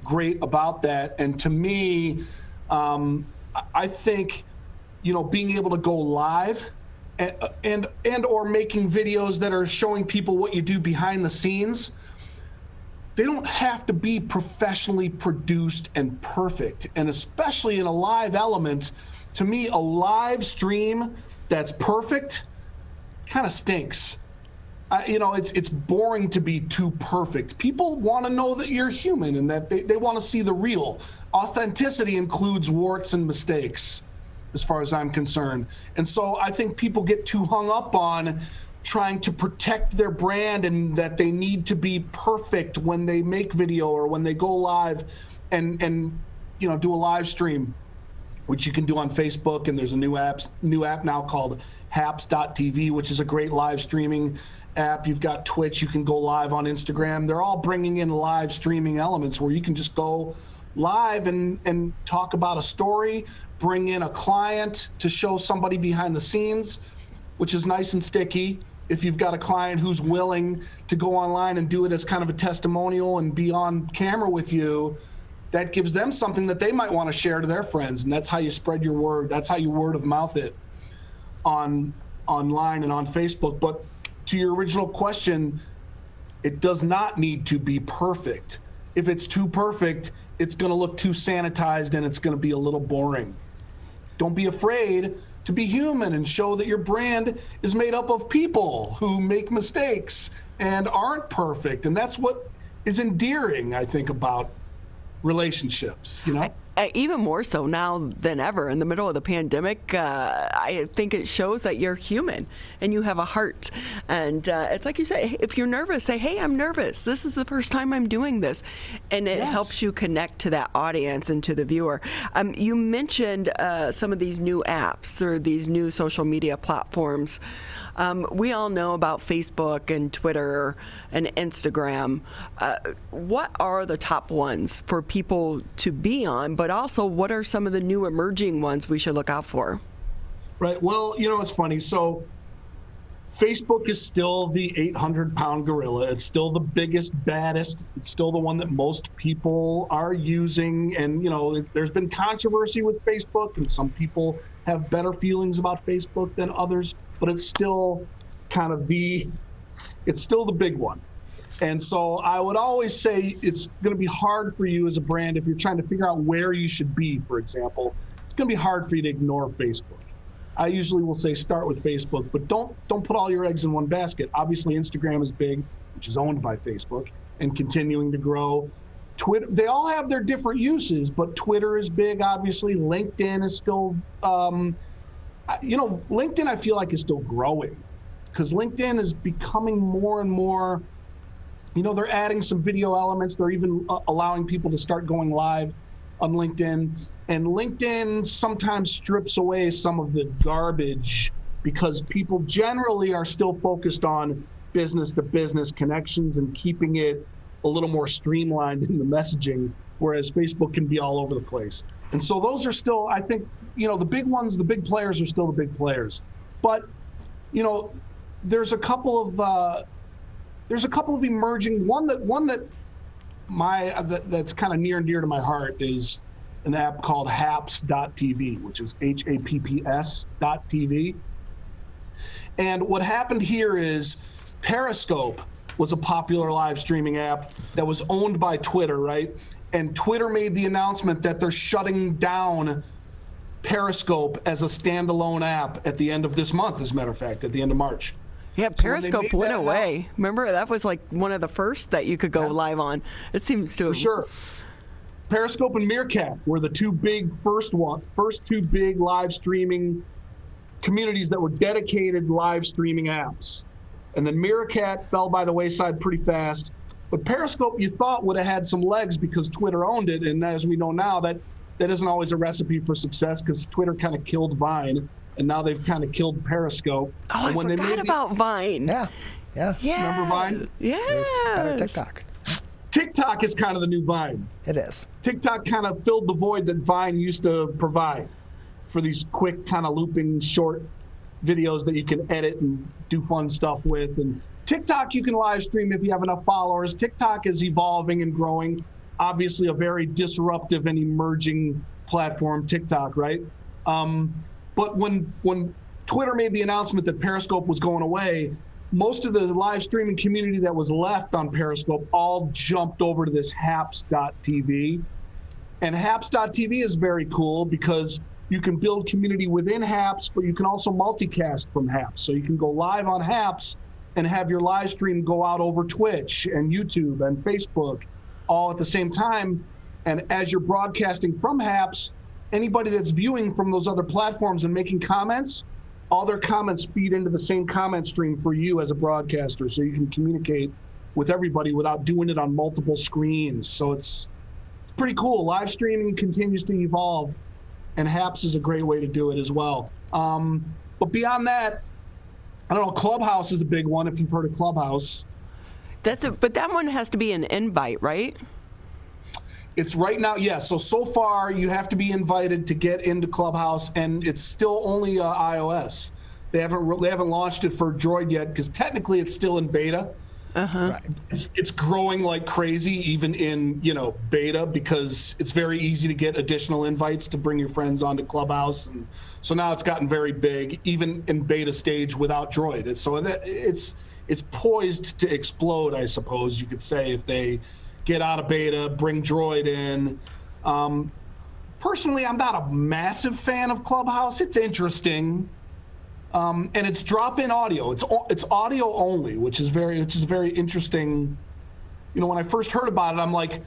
great about that. And to me, I think, you know, being able to go live and or making videos that are showing people what you do behind the scenes, they don't have to be professionally produced and perfect. And especially in a live element, to me, a live stream that's perfect kind of stinks. You know, it's boring to be too perfect. People want to know that you're human and that they want to see the real. Authenticity includes warts and mistakes, as far as I'm concerned. And so I think people get too hung up on trying to protect their brand and that they need to be perfect when they make video or when they go live and you know, do a live stream, which you can do on Facebook. And there's a new app now called haps.tv, which is a great live streaming app. You've got Twitch, you can go live on Instagram. They're all bringing in live streaming elements where you can just go live and talk about a story, bring in a client to show somebody behind the scenes, which is nice and sticky. If you've got a client who's willing to go online and do it as kind of a testimonial and be on camera with you, that gives them something that they might want to share to their friends. And that's how you spread your word. That's how you word of mouth it online and on Facebook. But to your original question, it does not need to be perfect. If it's too perfect, it's going to look too sanitized and it's going to be a little boring. Don't be afraid to be human and show that your brand is made up of people who make mistakes and aren't perfect. And that's what is endearing, I think, about relationships, you know? Even more so now than ever in the middle of the pandemic. I think it shows that you're human and you have a heart. And it's like you say, if you're nervous, say, hey, I'm nervous. This is the first time I'm doing this. And it helps you connect to that audience and to the viewer. You mentioned some of these new apps or these new social media platforms. We all know about Facebook and Twitter and Instagram. What are the top ones for people to be on, but also what are some of the new emerging ones we should look out for? Right. Well, you know, it's funny. So Facebook is still the 800-pound gorilla. It's still the biggest, baddest. It's still the one that most people are using. And, there's been controversy with Facebook, and some people have better feelings about Facebook than others, but it's still kind of it's still the big one. And so I would always say it's going to be hard for you as a brand if you're trying to figure out where you should be, for example. It's going to be hard for you to ignore Facebook. I usually will say start with Facebook, but don't put all your eggs in one basket. Obviously, Instagram is big, which is owned by Facebook and continuing to grow. Twitter, they all have their different uses, but Twitter is big, obviously. LinkedIn is still, LinkedIn I feel like is still growing because LinkedIn is becoming more and more, they're adding some video elements. They're even allowing people to start going live on LinkedIn. And LinkedIn sometimes strips away some of the garbage because people generally are still focused on business-to-business connections and keeping it a little more streamlined in the messaging, whereas Facebook can be all over the place. And so those are still, I think, the big ones, the big players are still the big players. But, there's a couple of emerging, that's kind of near and dear to my heart is an app called Haps.tv, which is HAPPS.tv. And what happened here is Periscope was a popular live streaming app that was owned by Twitter, right? And Twitter made the announcement that they're shutting down Periscope as a standalone app at the end of this month, as a matter of fact, at the end of March. Yeah, Periscope went away. Remember, that was like one of the first that you could go live on. It seems to have. For sure. Periscope and Meerkat were the first two big live streaming communities that were dedicated live streaming apps. And then Meerkat fell by the wayside pretty fast. But Periscope, you thought, would have had some legs because Twitter owned it. And as we know now, that isn't always a recipe for success because Twitter kind of killed Vine. And now they've kind of killed Periscope. Oh, I forgot about Vine. Yeah. Remember Vine? Yeah. It's better TikTok. TikTok is kind of the new Vine. It is. TikTok kind of filled the void that Vine used to provide for these quick kind of looping short videos that you can edit and do fun stuff with. And TikTok you can live stream if you have enough followers. TikTok is evolving and growing. Obviously a very disruptive and emerging platform, TikTok, right? But when Twitter made the announcement that Periscope was going away, most of the live streaming community that was left on Periscope all jumped over to this Haps.tv. And Haps.tv is very cool because you can build community within Haps, but you can also multicast from Haps. So you can go live on Haps and have your live stream go out over Twitch and YouTube and Facebook all at the same time. And as you're broadcasting from Haps, anybody that's viewing from those other platforms and making comments, all their comments feed into the same comment stream for you as a broadcaster, so you can communicate with everybody without doing it on multiple screens. So it's pretty cool. Live streaming continues to evolve, and Haps is a great way to do it as well. But beyond that, I don't know, Clubhouse is a big one if you've heard of Clubhouse. But that one has to be an invite, right? It's right now, yeah. So far, you have to be invited to get into Clubhouse, and it's still only iOS. They haven't launched it for Droid yet because technically it's still in beta. Right. It's growing like crazy, even in beta, because it's very easy to get additional invites to bring your friends onto Clubhouse, and so now it's gotten very big, even in beta stage without Droid. It's poised to explode, I suppose you could say, if they get out of beta, bring Droid in. Personally, I'm not a massive fan of Clubhouse. It's interesting, and it's drop-in audio. It's audio only, which is very interesting. When I first heard about it, I'm like,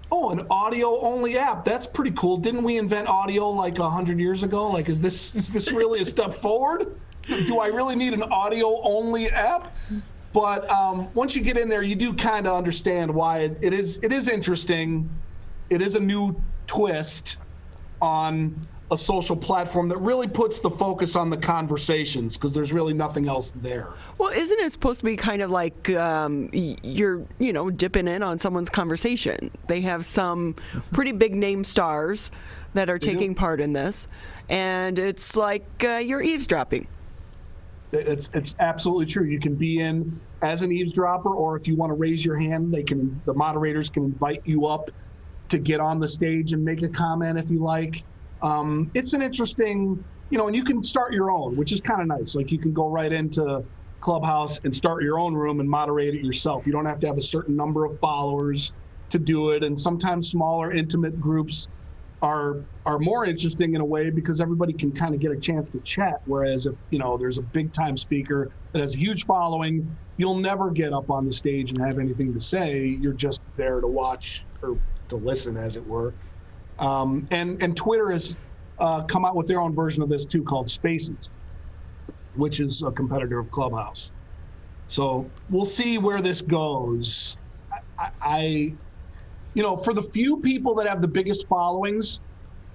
oh, an audio only app. That's pretty cool. Didn't we invent audio like 100 years ago? Like, is this really a step forward? Do I really need an audio only app? But once you get in there, you do kind of understand why it is interesting. It is a new twist on a social platform that really puts the focus on the conversations, because there's really nothing else there. Well, isn't it supposed to be kind of like you're dipping in on someone's conversation? They have some pretty big name stars that are taking part in this, and it's like you're eavesdropping. It's absolutely true. You can be in as an eavesdropper, or if you want to raise your hand, the moderators can invite you up to get on the stage and make a comment if you like. It's an interesting, and you can start your own, which is kind of nice. Like you can go right into Clubhouse and start your own room and moderate it yourself. You don't have to have a certain number of followers to do it. And sometimes smaller, intimate groups are more interesting in a way because everybody can kind of get a chance to chat. Whereas if, there's a big time speaker that has a huge following, you'll never get up on the stage and have anything to say. You're just there to watch or to listen, as it were. And Twitter has come out with their own version of this too, called Spaces, which is a competitor of Clubhouse. So we'll see where this goes. For the few people that have the biggest followings,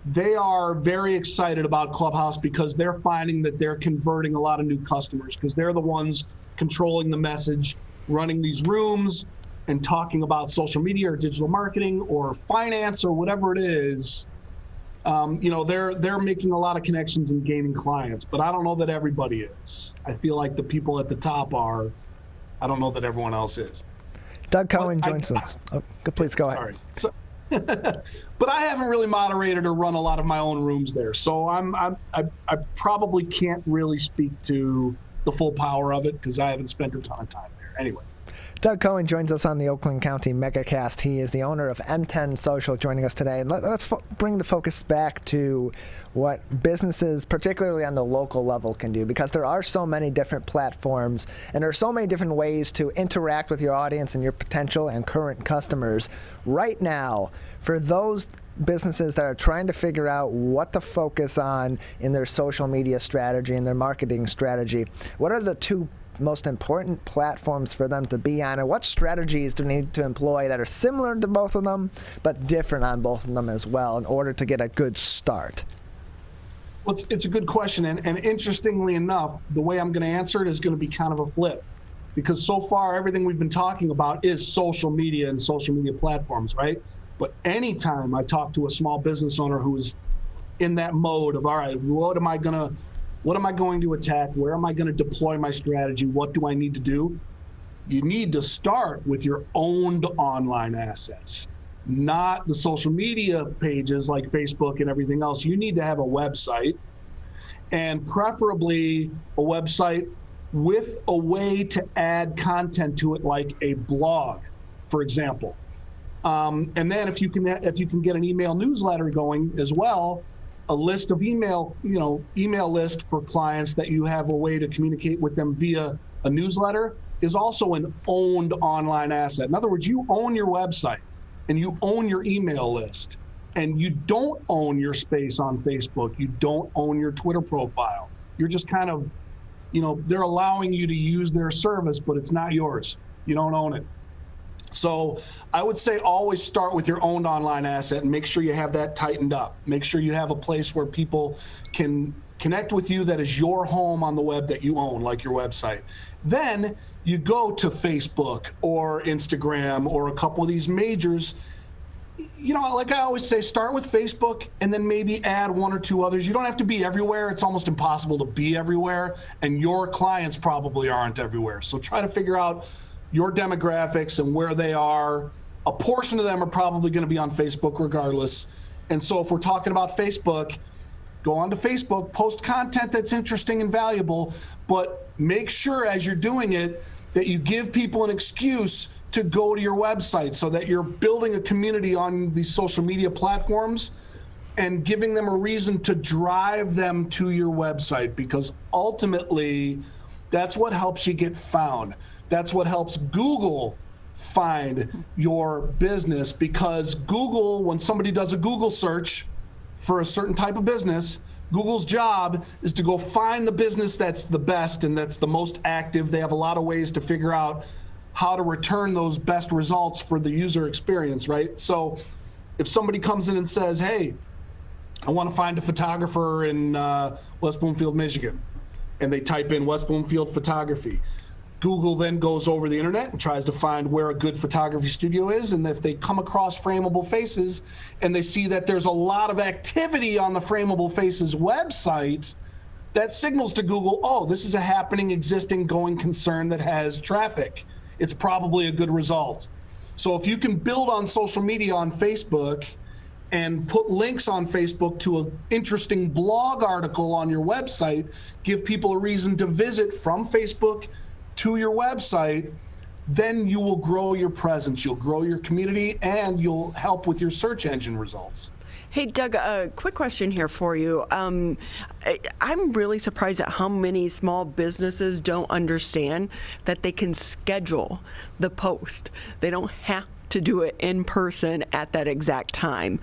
they are very excited about Clubhouse because they're finding that they're converting a lot of new customers because they're the ones controlling the message, running these rooms and talking about social media or digital marketing or finance or whatever it is. They're making a lot of connections and gaining clients, but I don't know that everybody is. I feel like the people at the top are. I don't know that everyone else is. Doug Cohen joins us. Please go ahead. Sorry. But I haven't really moderated or run a lot of my own rooms there, so I probably can't really speak to the full power of it because I haven't spent a ton of time there. Anyway. Doug Cohen joins us on the Oakland County Megacast. He is the owner of M10 Social, joining us today. And let's bring the focus back to what businesses, particularly on the local level, can do, because there are so many different platforms and there are so many different ways to interact with your audience and your potential and current customers. Right now, for those businesses that are trying to figure out what to focus on in their social media strategy and their marketing strategy, what are the two most important platforms for them to be on, and what strategies do they need to employ that are similar to both of them but different on both of them as well in order to get a good start? Well, it's a good question, and interestingly enough, the way I'm going to answer it is going to be kind of a flip, because so far everything we've been talking about is social media and social media platforms, right? But anytime I talk to a small business owner who is in that mode of, all right, what am I going to attack? Where am I going to deploy my strategy? What do I need to do? You need to start with your owned online assets, not the social media pages like Facebook and everything else. You need to have a website, and preferably a website with a way to add content to it, like a blog, for example. And then if you can get an email newsletter going as well, a list of email list for clients that you have a way to communicate with them via a newsletter is also an owned online asset. In other words, you own your website and you own your email list, and you don't own your space on Facebook. You don't own your Twitter profile. You're just kind of, they're allowing you to use their service, but it's not yours. You don't own it. So I would say always start with your owned online asset and make sure you have that tightened up. Make sure you have a place where people can connect with you that is your home on the web that you own, like your website. Then you go to Facebook or Instagram or a couple of these majors. Like I always say, start with Facebook and then maybe add one or two others. You don't have to be everywhere. It's almost impossible to be everywhere, and your clients probably aren't everywhere. So try to figure out your demographics and where they are. A portion of them are probably going to be on Facebook regardless. And so if we're talking about Facebook, go onto Facebook, post content that's interesting and valuable, but make sure as you're doing it that you give people an excuse to go to your website so that you're building a community on these social media platforms and giving them a reason to drive them to your website, because ultimately that's what helps you get found. That's what helps Google find your business, because Google, when somebody does a Google search for a certain type of business, Google's job is to go find the business that's the best and that's the most active. They have a lot of ways to figure out how to return those best results for the user experience, right? So if somebody comes in and says, hey, I want to find a photographer in West Bloomfield, Michigan, and they type in West Bloomfield photography, Google then goes over the internet and tries to find where a good photography studio is. And if they come across Frameable Faces and they see that there's a lot of activity on the Frameable Faces website, that signals to Google, oh, this is a happening, existing, going concern that has traffic. It's probably a good result. So if you can build on social media on Facebook and put links on Facebook to an interesting blog article on your website, give people a reason to visit from Facebook to your website, then you will grow your presence, you'll grow your community, and you'll help with your search engine results. Hey, Doug, a quick question here for you. I'm really surprised at how many small businesses don't understand that they can schedule the post. They don't have to do it in person at that exact time.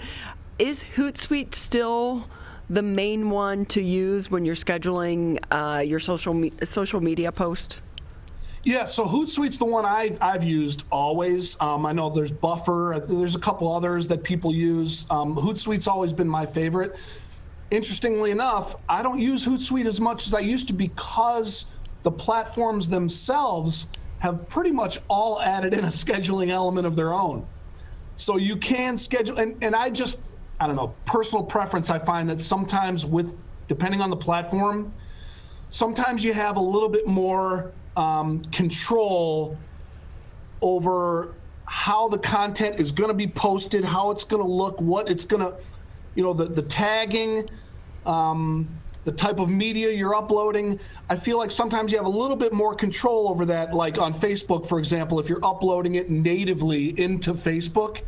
Is Hootsuite still the main one to use when you're scheduling your social media post? Yeah, so Hootsuite's the one I've used always. I know there's Buffer. There's a couple others that people use. Hootsuite's always been my favorite. Interestingly enough, I don't use Hootsuite as much as I used to because the platforms themselves have pretty much all added in a scheduling element of their own. So you can schedule, and I don't know, personal preference, I find that sometimes depending on the platform, sometimes you have a little bit more control over how the content is going to be posted, how it's going to look, what it's going to, the tagging, the type of media you're uploading. I feel like sometimes you have a little bit more control over that, like on Facebook, for example, if you're uploading it natively into Facebook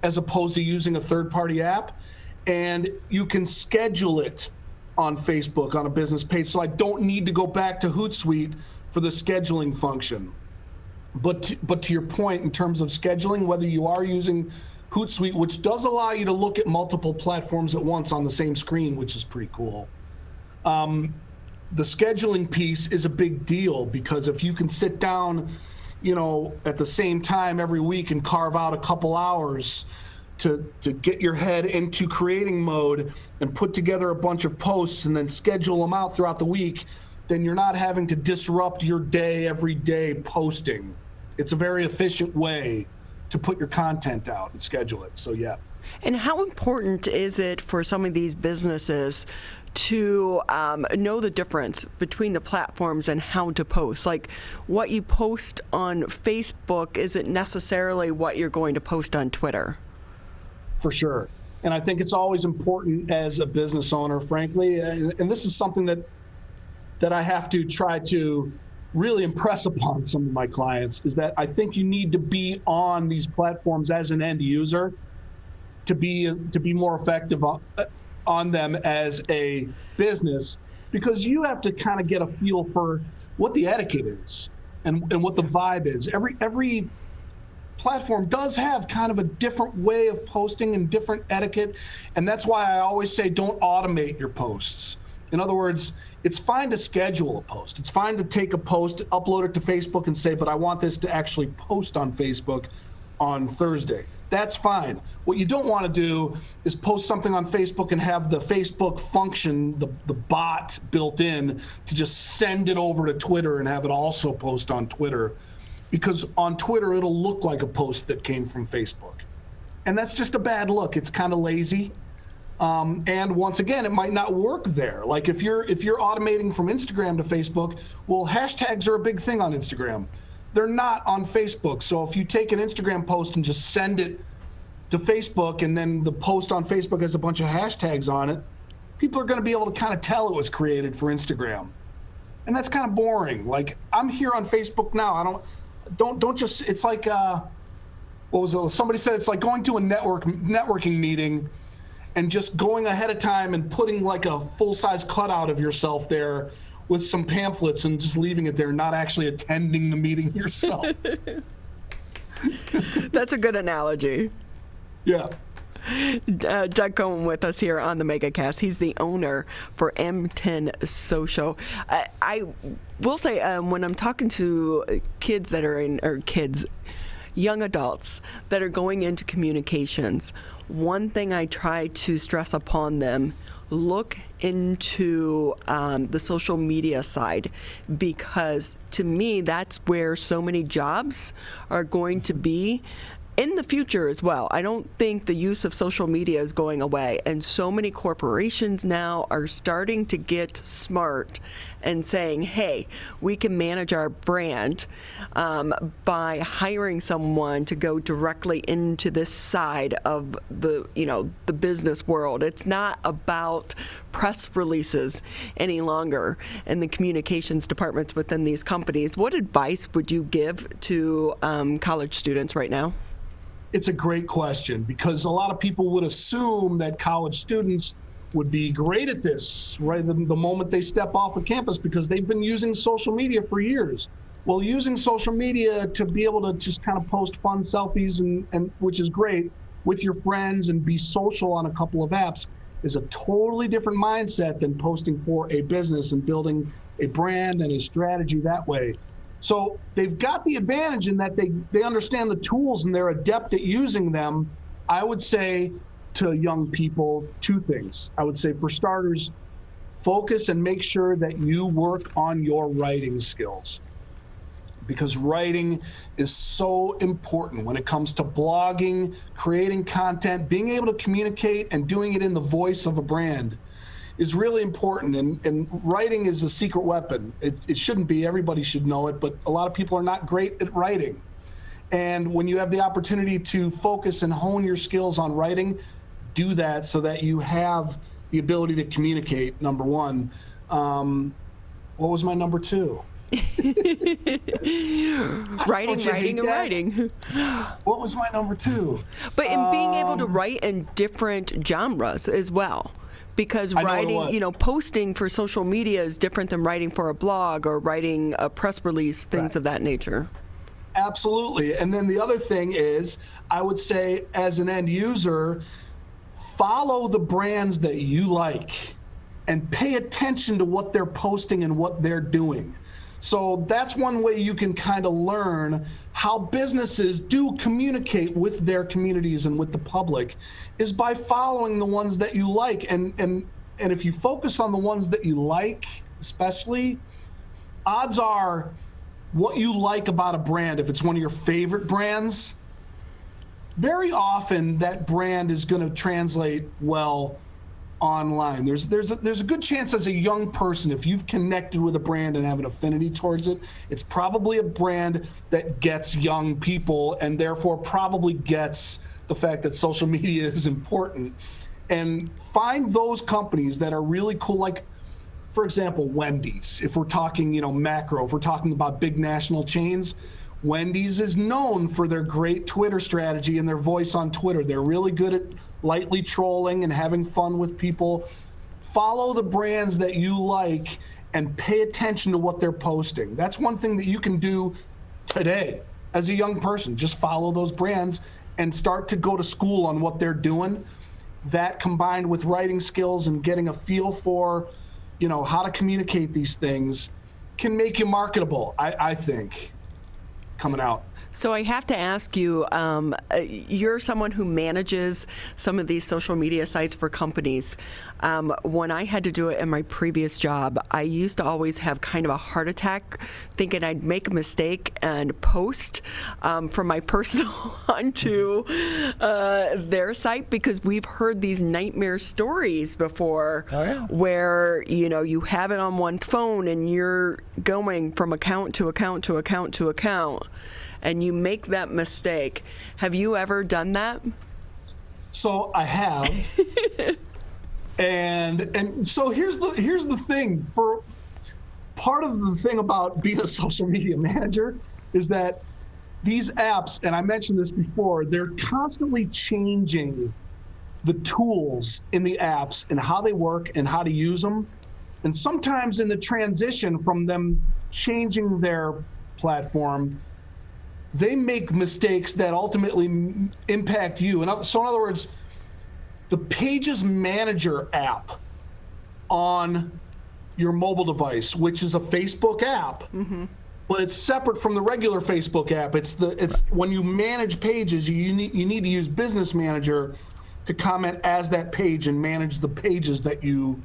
as opposed to using a third-party app, and you can schedule it on Facebook on a business page. So I don't need to go back to Hootsuite for the scheduling function. But to your point, in terms of scheduling, whether you are using Hootsuite, which does allow you to look at multiple platforms at once on the same screen, which is pretty cool. The scheduling piece is a big deal because if you can sit down, at the same time every week and carve out a couple hours to get your head into creating mode and put together a bunch of posts and then schedule them out throughout the week, then you're not having to disrupt your day every day posting. It's a very efficient way to put your content out and schedule it. So yeah. And how important is it for some of these businesses to know the difference between the platforms and how to post? Like what you post on Facebook isn't necessarily what you're going to post on Twitter. For sure. And I think it's always important as a business owner, frankly, and this is something that I have to try to really impress upon some of my clients, is that I think you need to be on these platforms as an end user to be more effective on them as a business, because you have to kind of get a feel for what the etiquette is and what the vibe is. Every platform does have kind of a different way of posting and different etiquette, and that's why I always say don't automate your posts. In other words, it's fine to schedule a post. It's fine to take a post, upload it to Facebook and say, but I want this to actually post on Facebook on Thursday. That's fine. What you don't want to do is post something on Facebook and have the Facebook function, the bot built in, to just send it over to Twitter and have it also post on Twitter. Because on Twitter, it'll look like a post that came from Facebook. And that's just a bad look. It's kind of lazy. And once again, it might not work there. Like if you're automating from Instagram to Facebook, well, hashtags are a big thing on Instagram. They're not on Facebook. So if you take an Instagram post and just send it to Facebook, and then the post on Facebook has a bunch of hashtags on it, people are going to be able to kind of tell it was created for Instagram. And that's kind of boring. Like, I'm here on Facebook now. Don't just, it's like, what was it? Somebody said it's like going to a networking meeting and just going ahead of time and putting like a full-size cutout of yourself there with some pamphlets and just leaving it there, not actually attending the meeting yourself. That's a good analogy. Yeah. Doug Cohen with us here on the Megacast. He's the owner for M10 Social. I will say, when I'm talking to kids that are young adults that are going into communications, one thing I try to stress upon them: look into the social media side, because to me, that's where so many jobs are going to be. in the future as well. I don't think the use of social media is going away, and so many corporations now are starting to get smart and saying, hey, we can manage our brand by hiring someone to go directly into this side of the business world. It's not about press releases any longer in the communications departments within these companies. What advice would you give to college students right now? It's a great question, because a lot of people would assume that college students would be great at this right the moment they step off of campus, because they've been using social media for years. Well, using social media to be able to just kind of post fun selfies and which is great with your friends and be social on a couple of apps is a totally different mindset than posting for a business and building a brand and a strategy that way. So they've got the advantage in that they understand the tools and they're adept at using them. I would say to young people, two things. I would say, for starters, focus and make sure that you work on your writing skills, because writing is so important when it comes to blogging, creating content, being able to communicate and doing it in the voice of a brand is really important. And writing is a secret weapon. It shouldn't be. Everybody should know it, but a lot of people are not great at writing. And when you have the opportunity to focus and hone your skills on writing, do that so that you have the ability to communicate, number one. What was my number two? Writing. What was my number two? But in being able to write in different genres as well. Because writing, posting for social media is different than writing for a blog or writing a press release, things of that nature. Absolutely. And then the other thing is, I would say, as an end user, follow the brands that you like and pay attention to what they're posting and what they're doing. So that's one way you can kind of learn how businesses do communicate with their communities and with the public, is by following the ones that you like. And if you focus on the ones that you like, especially, odds are what you like about a brand, if it's one of your favorite brands, very often that brand is going to translate well online. There's a good chance as a young person, if you've connected with a brand and have an affinity towards it, it's probably a brand that gets young people and therefore probably gets the fact that social media is important. And find those companies that are really cool, like, for example, Wendy's. If we're talking, macro, if we're talking about big national chains, Wendy's is known for their great Twitter strategy and their voice on Twitter. They're really good at lightly trolling and having fun with people. Follow the brands that you like and pay attention to what they're posting. That's one thing that you can do today as a young person. Just follow those brands and start to go to school on what they're doing. That, combined with writing skills and getting a feel for, how to communicate these things, can make you marketable, I think, coming out. So I have to ask you, you're someone who manages some of these social media sites for companies. When I had to do it in my previous job, I used to always have kind of a heart attack thinking I'd make a mistake and post from my personal onto their site, because we've heard these nightmare stories before where, you have it on one phone and you're going from account to account to account to account, and you make that mistake. Have you ever done that? So I have. and so here's the thing. For part of the thing about being a social media manager is that these apps, and I mentioned this before, they're constantly changing the tools in the apps and how they work and how to use them. And sometimes in the transition from them changing their platform, they make mistakes that ultimately impact you. So in other words, the Pages Manager app on your mobile device, which is a Facebook app, but it's separate from the regular Facebook app. It's when you manage pages, you need to use Business Manager to comment as that page and manage the pages that you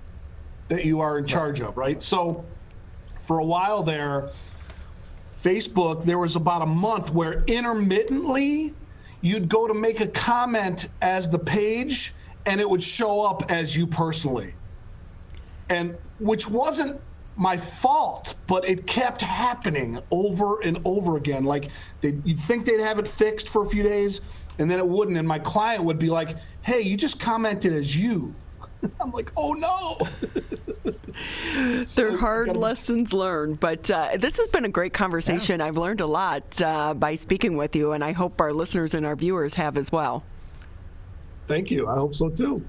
are in charge of, right? So for a while there, Facebook, there was about a month where intermittently you'd go to make a comment as the page, and it would show up as you personally. And which wasn't my fault, but it kept happening over and over again. Like you'd think they'd have it fixed for a few days, and then it wouldn't. And my client would be like, "Hey, you just commented as you." I'm like, "Oh no." They're hard lessons learned, but this has been a great conversation. Yeah. I've learned a lot by speaking with you, and I hope our listeners and our viewers have as well. Thank you. I hope so too.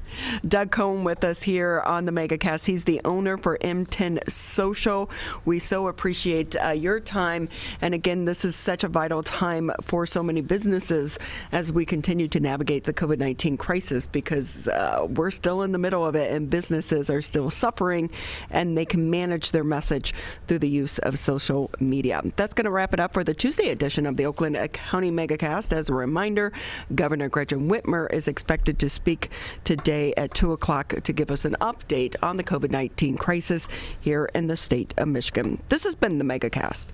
Doug Cohen with us here on the Megacast. He's the owner for M10 Social. We so appreciate your time. And again, this is such a vital time for so many businesses as we continue to navigate the COVID-19 crisis, because we're still in the middle of it and businesses are still suffering, and they can manage their message through the use of social media. That's going to wrap it up for the Tuesday edition of the Oakland County Megacast. As a reminder, Governor Gretchen Whitmer is expected to speak today at 2 o'clock to give us an update on the COVID-19 crisis here in the state of Michigan. This has been the Megacast.